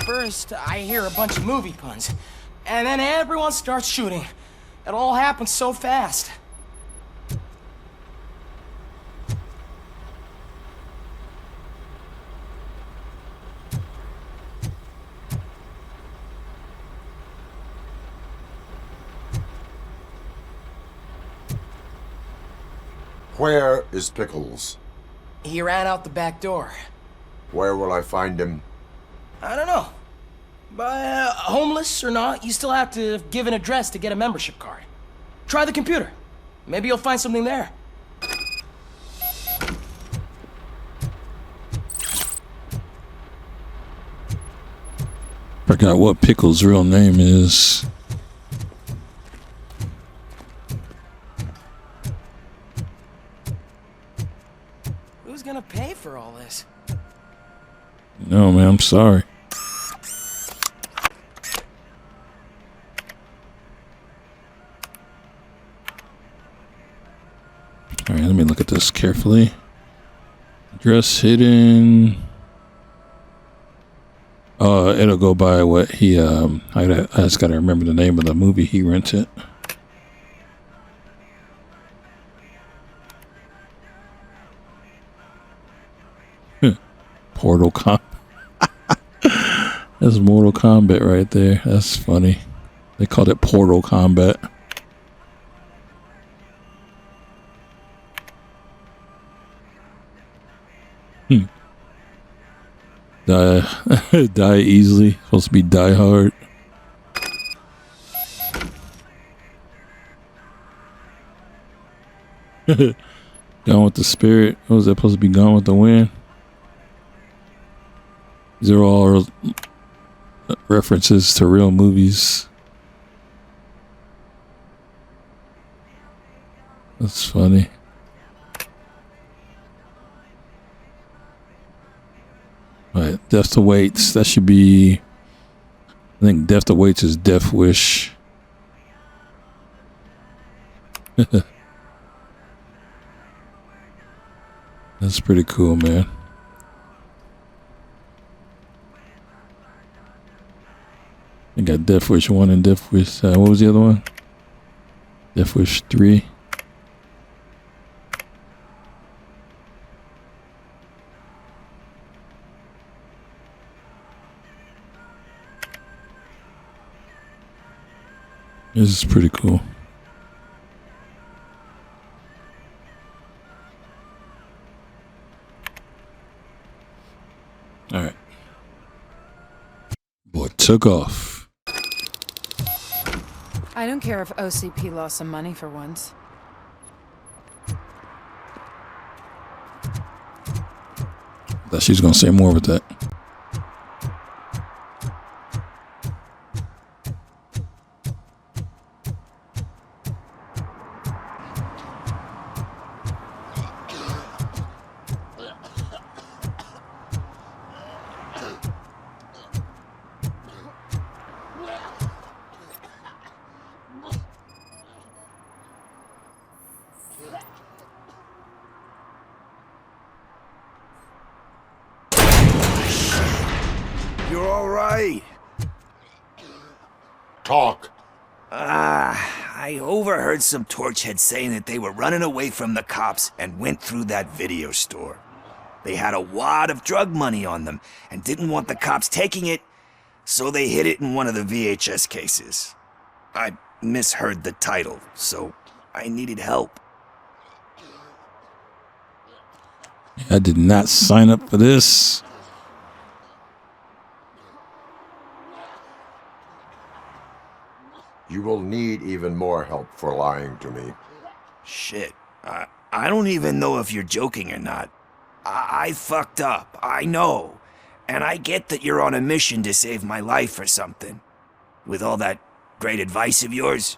First, I hear a bunch of movie puns, and then everyone starts shooting. It all happens so fast. Where is Pickels? He ran out the back door. Where will I find him? I don't know. But homeless or not, you still have to give an address to get a membership card. Try the computer. Maybe you'll find something there. Forgot what Pickles' real name is. Who's gonna pay for all this? No, man, I'm sorry. All right, let me look at this carefully. Address hidden. It'll go by what he, I just gotta remember the name of the movie he rented. Portal Combat. That's Mortal Kombat right there. That's funny. They called it Portal Combat. Die easily. Supposed to be die hard. Gone with the Spirit. What was that supposed to be? Gone with the Wind? These are all references to real movies. That's funny. Alright, Death Awaits. That should be... I think Death Awaits is Death Wish. That's pretty cool, man. I got Death Wish 1 and Death Wish... what was the other one? Death Wish 3. This is pretty cool. All right. Boy, took off. I don't care if OCP lost some money for once. Thought she was gonna say more with that. right. Talk. I overheard some torchheads saying that they were running away from the cops and went through that video store. They had a wad of drug money on them and didn't want the cops taking it, so they hid it in one of the VHS cases. I misheard the title, so I needed help. I did not sign up for this. You will need even more help for lying to me. Shit. I don't even know if you're joking or not. I fucked up, I know. And I get that you're on a mission to save my life or something. With all that great advice of yours,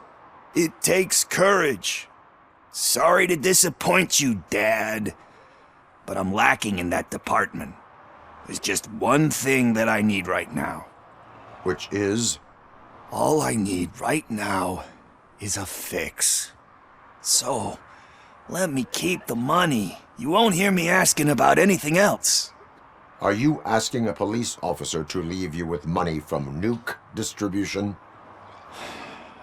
it takes courage. Sorry to disappoint you, Dad. But I'm lacking in that department. There's just one thing that I need right now. Which is? All I need right now is a fix. So, let me keep the money. You won't hear me asking about anything else. Are you asking a police officer to leave you with money from nuke distribution?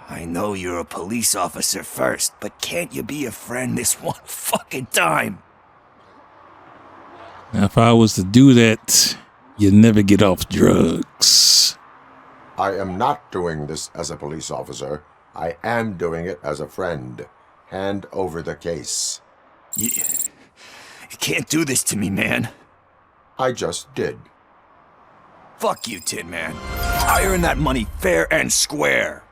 I know you're a police officer first, but can't you be a friend this one fucking time? Now, if I was to do that, you'd never get off drugs. I am not doing this as a police officer. I am doing it as a friend. Hand over the case. You can't do this to me, man. I just did. Fuck you, Tin Man. I earned that money fair and square.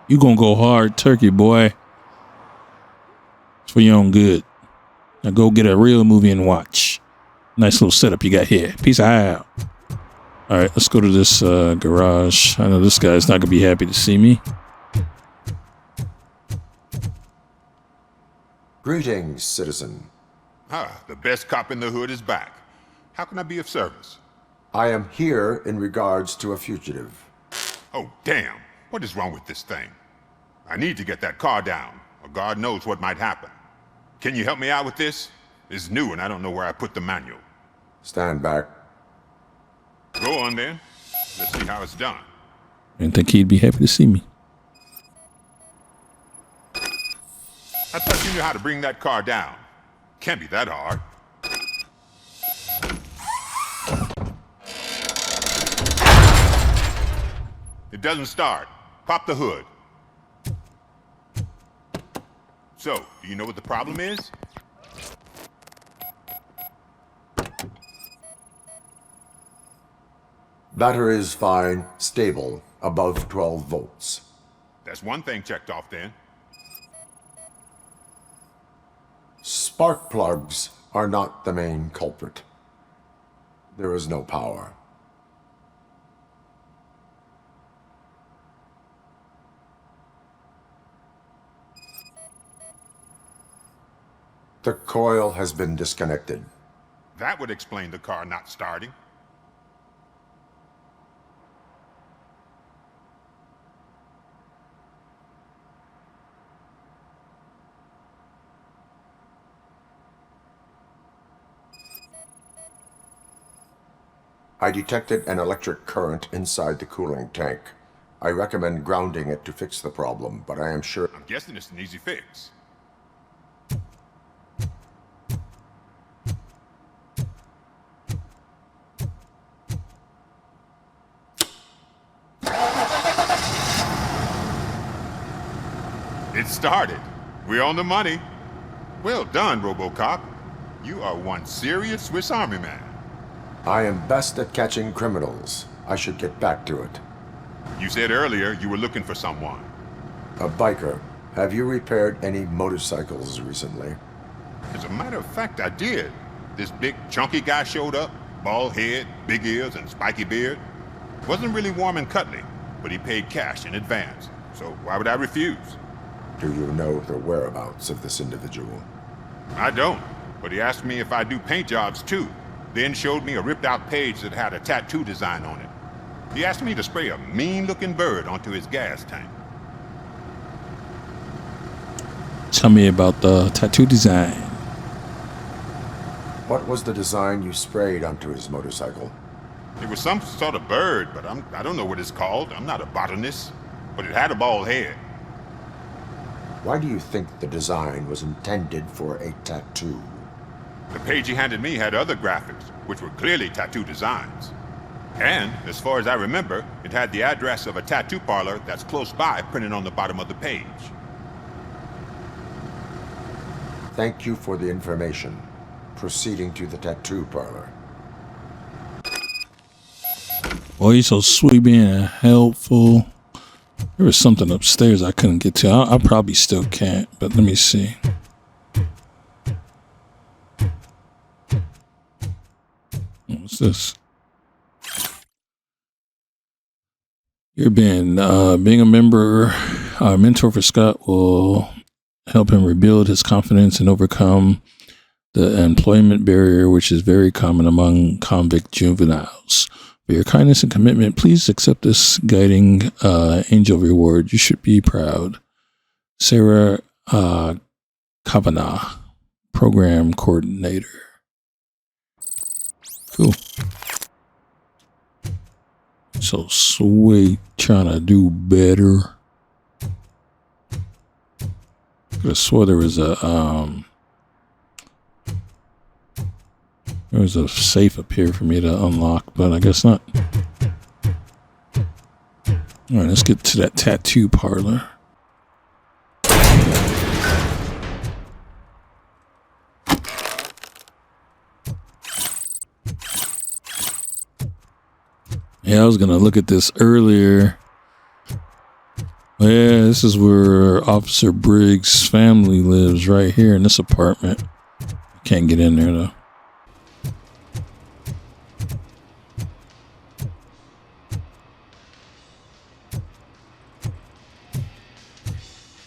You gonna go hard turkey, boy. It's for your own good. Now go get a real movie and watch. Nice little setup you got here. Peace out. All right, let's go to this garage. I know this guy's not gonna be happy to see me. Greetings, citizen. The best cop in the hood is back. How can I be of service? I am here in regards to a fugitive. Oh, damn. What is wrong with this thing? I need to get that car down, or God knows what might happen. Can you help me out with this? It's new and I don't know where I put the manual. Stand back. Go on then. Let's see how it's done. I didn't think he'd be happy to see me. I thought you knew how to bring that car down. Can't be that hard. It doesn't start. Pop the hood. So, do you know what the problem is? Battery is fine, stable, above 12 volts. That's one thing checked off then. Spark plugs are not the main culprit. There is no power. The coil has been disconnected. That would explain the car not starting. I detected an electric current inside the cooling tank. I recommend grounding it to fix the problem, but I am sure... I'm guessing it's an easy fix. It started. We're on the money. Well done, RoboCop. You are one serious Swiss Army man. I am best at catching criminals. I should get back to it. You said earlier you were looking for someone. A biker. Have you repaired any motorcycles recently? As a matter of fact, I did. This big, chunky guy showed up. Bald head, big ears, and spiky beard. Wasn't really warm and cuddly, but he paid cash in advance. So why would I refuse? Do you know the whereabouts of this individual? I don't, but he asked me if I do paint jobs too. Then showed me a ripped-out page that had a tattoo design on it. He asked me to spray a mean-looking bird onto his gas tank. Tell me about the tattoo design. What was the design you sprayed onto his motorcycle? It was some sort of bird, but I don't know what it's called. I'm not a botanist. But it had a bald head. Why do you think the design was intended for a tattoo? The page he handed me had other graphics, which were clearly tattoo designs. And, as far as I remember, it had the address of a tattoo parlor that's close by printed on the bottom of the page. Thank you for the information. Proceeding to the tattoo parlor. Boy, he's so sweet, being helpful. There was something upstairs I couldn't get to. I probably still can't, but let me see. What's this? You're being a mentor for Scott will help him rebuild his confidence and overcome the employment barrier, which is very common among convict juveniles. For your kindness and commitment, please accept this guiding angel reward. You should be proud. Sarah Kavanagh, Program Coordinator. Cool. So sweet, trying to do better. Could have swore there was a safe up here for me to unlock, but I guess not. All right, let's get to that tattoo parlor. Yeah, I was gonna look at this earlier. Yeah, this is where Officer Briggs' family lives, right here in this apartment. Can't get in there though.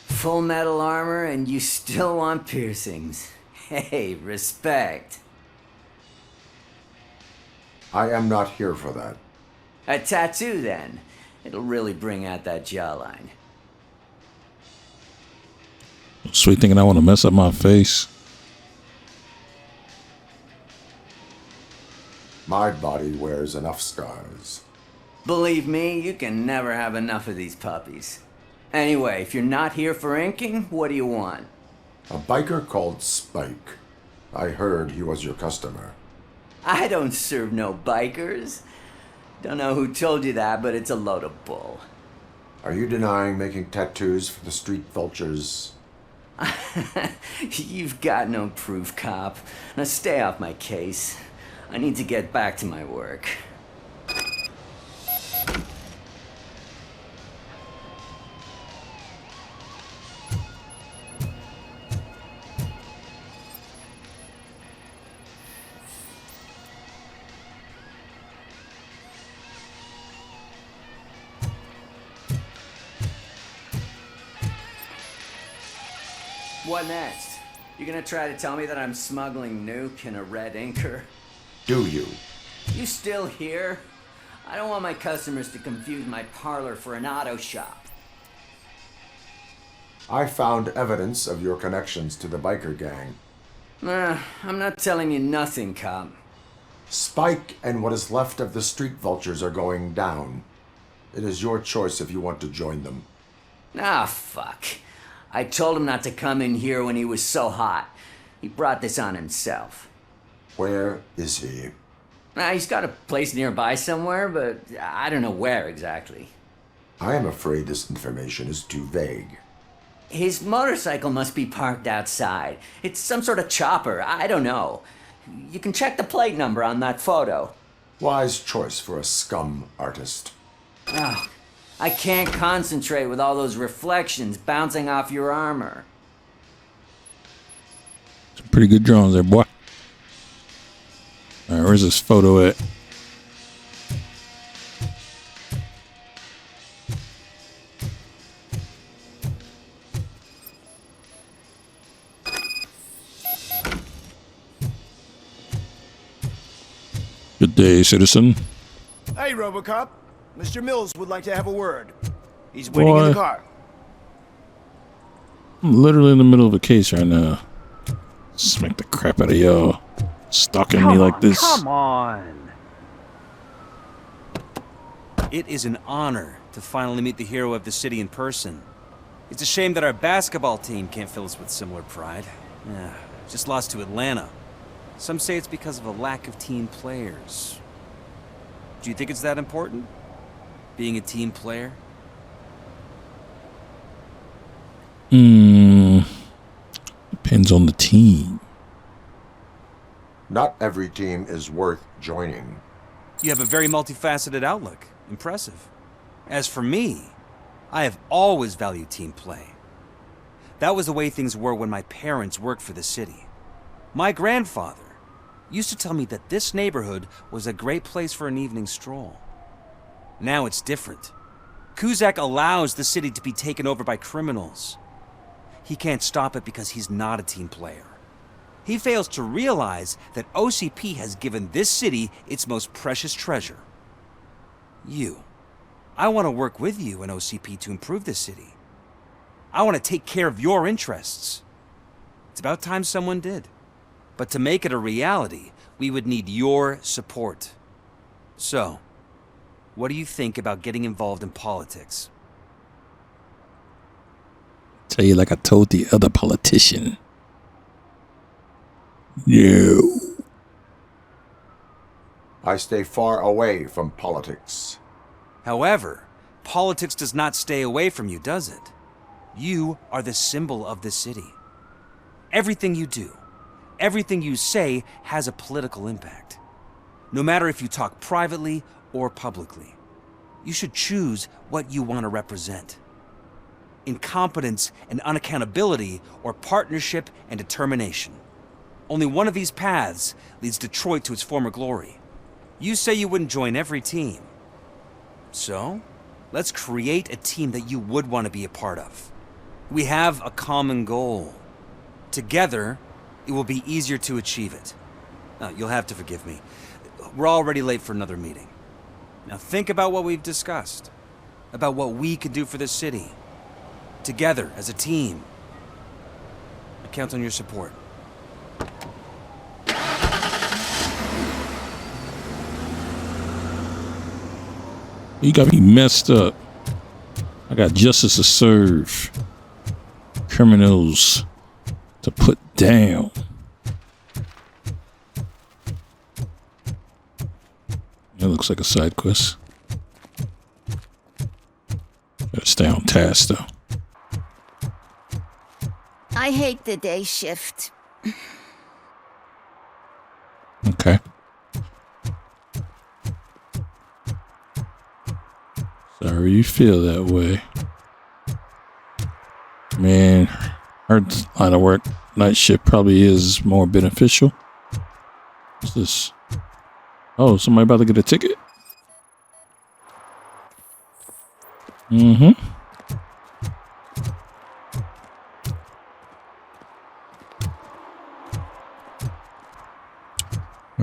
Full metal armor and you still want piercings. Hey, respect. I am not here for that. A tattoo then. It'll really bring out that jawline. Sweet, thinking I want to mess up my face. My body wears enough scars. Believe me, you can never have enough of these puppies. Anyway, if you're not here for inking, what do you want? A biker called Spike. I heard he was your customer. I don't serve no bikers. Don't know who told you that, but it's a load of bull. Are you denying making tattoos for the street vultures? You've got no proof, cop. Now stay off my case. I need to get back to my work. What next? You gonna try to tell me that I'm smuggling nuke in a red inker? Do you? You still here? I don't want my customers to confuse my parlor for an auto shop. I found evidence of your connections to the biker gang. I'm not telling you nothing, cop. Spike and what is left of the street vultures are going down. It is your choice if you want to join them. Ah, fuck. I told him not to come in here when he was so hot. He brought this on himself. Where is he? He's got a place nearby somewhere, but I don't know where exactly. I am afraid this information is too vague. His motorcycle must be parked outside. It's some sort of chopper. I don't know. You can check the plate number on that photo. Wise choice for a scum artist. Oh, I can't concentrate with all those reflections bouncing off your armor. Some pretty good drawings there, boy. All right, where's this photo at? Good day, citizen. Hey, RoboCop. Mr. Mills would like to have a word. He's waiting in the car. I'm literally in the middle of a case right now. Smack the crap out of y'all. Stalking me like this. Come on. It is an honor to finally meet the hero of the city in person. It's a shame that our basketball team can't fill us with similar pride. Just lost to Atlanta. Some say it's because of a lack of team players. Do you think it's that important? Being a team player? Depends on the team. Not every team is worth joining. You have a very multifaceted outlook. Impressive. As for me, I have always valued team play. That was the way things were when my parents worked for the city. My grandfather used to tell me that this neighborhood was a great place for an evening stroll. Now it's different. Cusack allows the city to be taken over by criminals. He can't stop it because he's not a team player. He fails to realize that OCP has given this city its most precious treasure. You. I want to work with you and OCP to improve this city. I want to take care of your interests. It's about time someone did. But to make it a reality, we would need your support. So, what do you think about getting involved in politics? Tell you like I told the other politician. No. I stay far away from politics. However, politics does not stay away from you, does it? You are the symbol of the city. Everything you do, everything you say has a political impact. No matter if you talk privately or publicly, you should choose what you want to represent. Incompetence and unaccountability, or partnership and determination. Only one of these paths leads Detroit to its former glory. You say you wouldn't join every team. So, let's create a team that you would want to be a part of. We have a common goal. Together, it will be easier to achieve it. Now, you'll have to forgive me. We're already late for another meeting. Now think about what we've discussed. About what we can do for this city. Together, as a team. I count on your support. You got me messed up. I got justice to serve. Criminals to put down. That looks like a side quest. Gotta stay on task though. I hate the day shift. Okay. Sorry you feel that way. Man, our line of work, night shift probably is more beneficial. What's this? Oh, somebody about to get a ticket? Mm-hmm.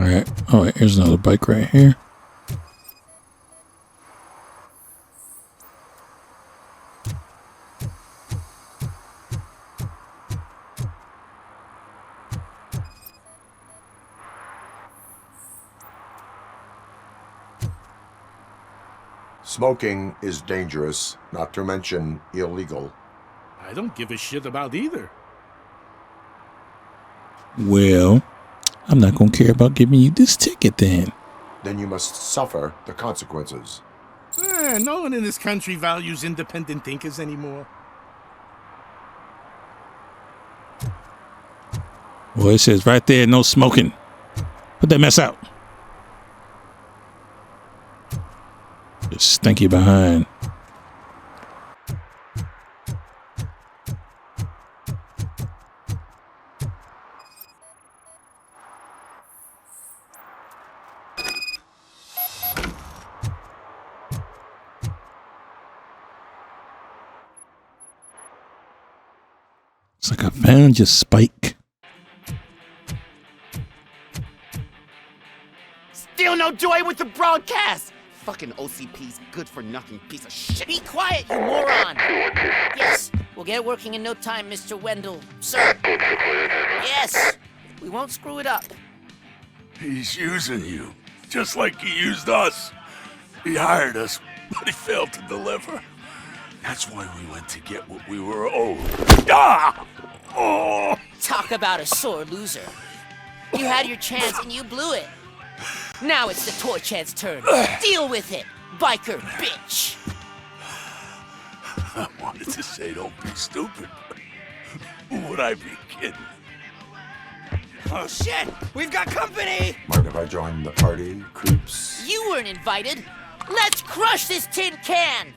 Alright. Oh, wait, here's another bike right here. Smoking is dangerous, not to mention illegal. I don't give a shit about either. Well, I'm not gonna care about giving you this ticket then. Then you must suffer the consequences. No one in this country values independent thinkers anymore. Well, it says right there, no smoking. Put that mess out. Just stinky behind. It's like I found your spike. Still no joy with the broadcast! Fucking OCP's good-for-nothing piece of shit. Be quiet, you moron! Yes, we'll get it working in no time, Mr. Wendell. Sir. Yes, we won't screw it up. He's using you, just like he used us. He hired us but he failed to deliver. That's why we went to get what we were owed. Ah! Oh! Talk about a sore loser. You had your chance and you blew it. Now it's the toy chance turn. Deal with it, biker bitch. I wanted to say don't be stupid, but who would I be kidding? Oh shit! We've got company! Mind if I join the party, creeps? You weren't invited. Let's crush this tin can.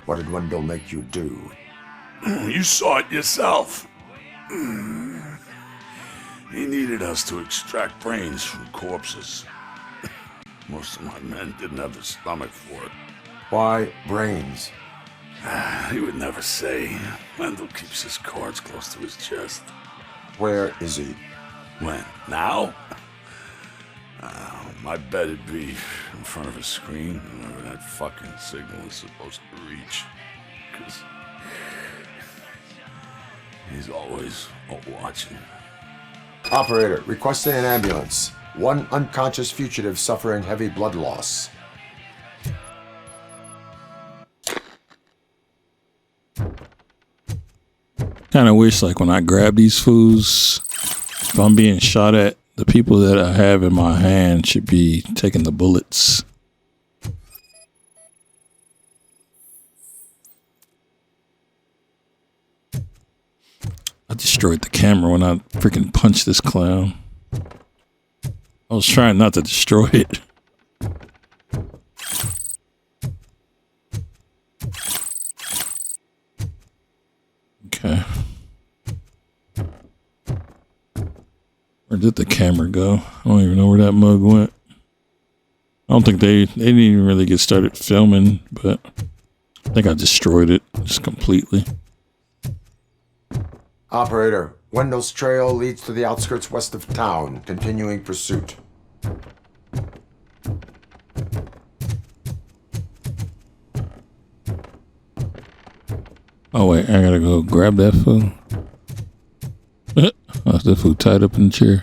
What did Wendell make you do? You saw it yourself. He needed us to extract brains from corpses. Most of my men didn't have the stomach for it. Why brains? He would never say. Wendell keeps his cards close to his chest. Where is he? When? Now? My bet it'd be in front of a screen whenever that fucking signal is supposed to reach. Because he's always watching. Operator, requesting an ambulance. One unconscious fugitive suffering heavy blood loss. Kind of wish, like, when I grab these fools, if I'm being shot at, the people that I have in my hand should be taking the bullets. I destroyed the camera when I freaking punched this clown. I was trying not to destroy it. Okay. Where did the camera go? I don't even know where that mug went. I don't think they didn't even really get started filming, but I think I destroyed it just completely. Operator, Wendell's trail leads to the outskirts west of town. Continuing pursuit. Oh wait, I gotta go grab that food. Oh, that food tied up in the chair.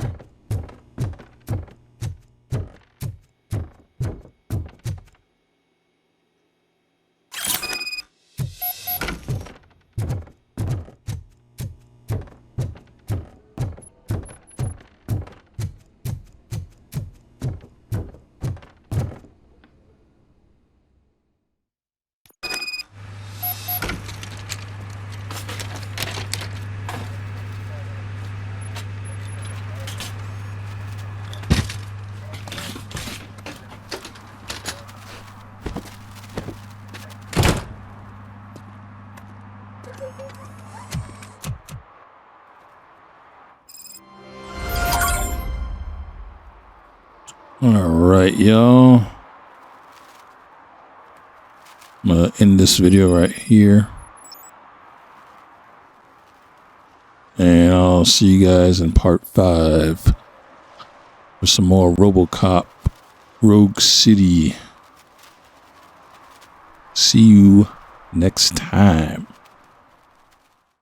Alright, y'all. I'm gonna end this video right here. And I'll see you guys in part 5 for some more RoboCop Rogue City. See you next time.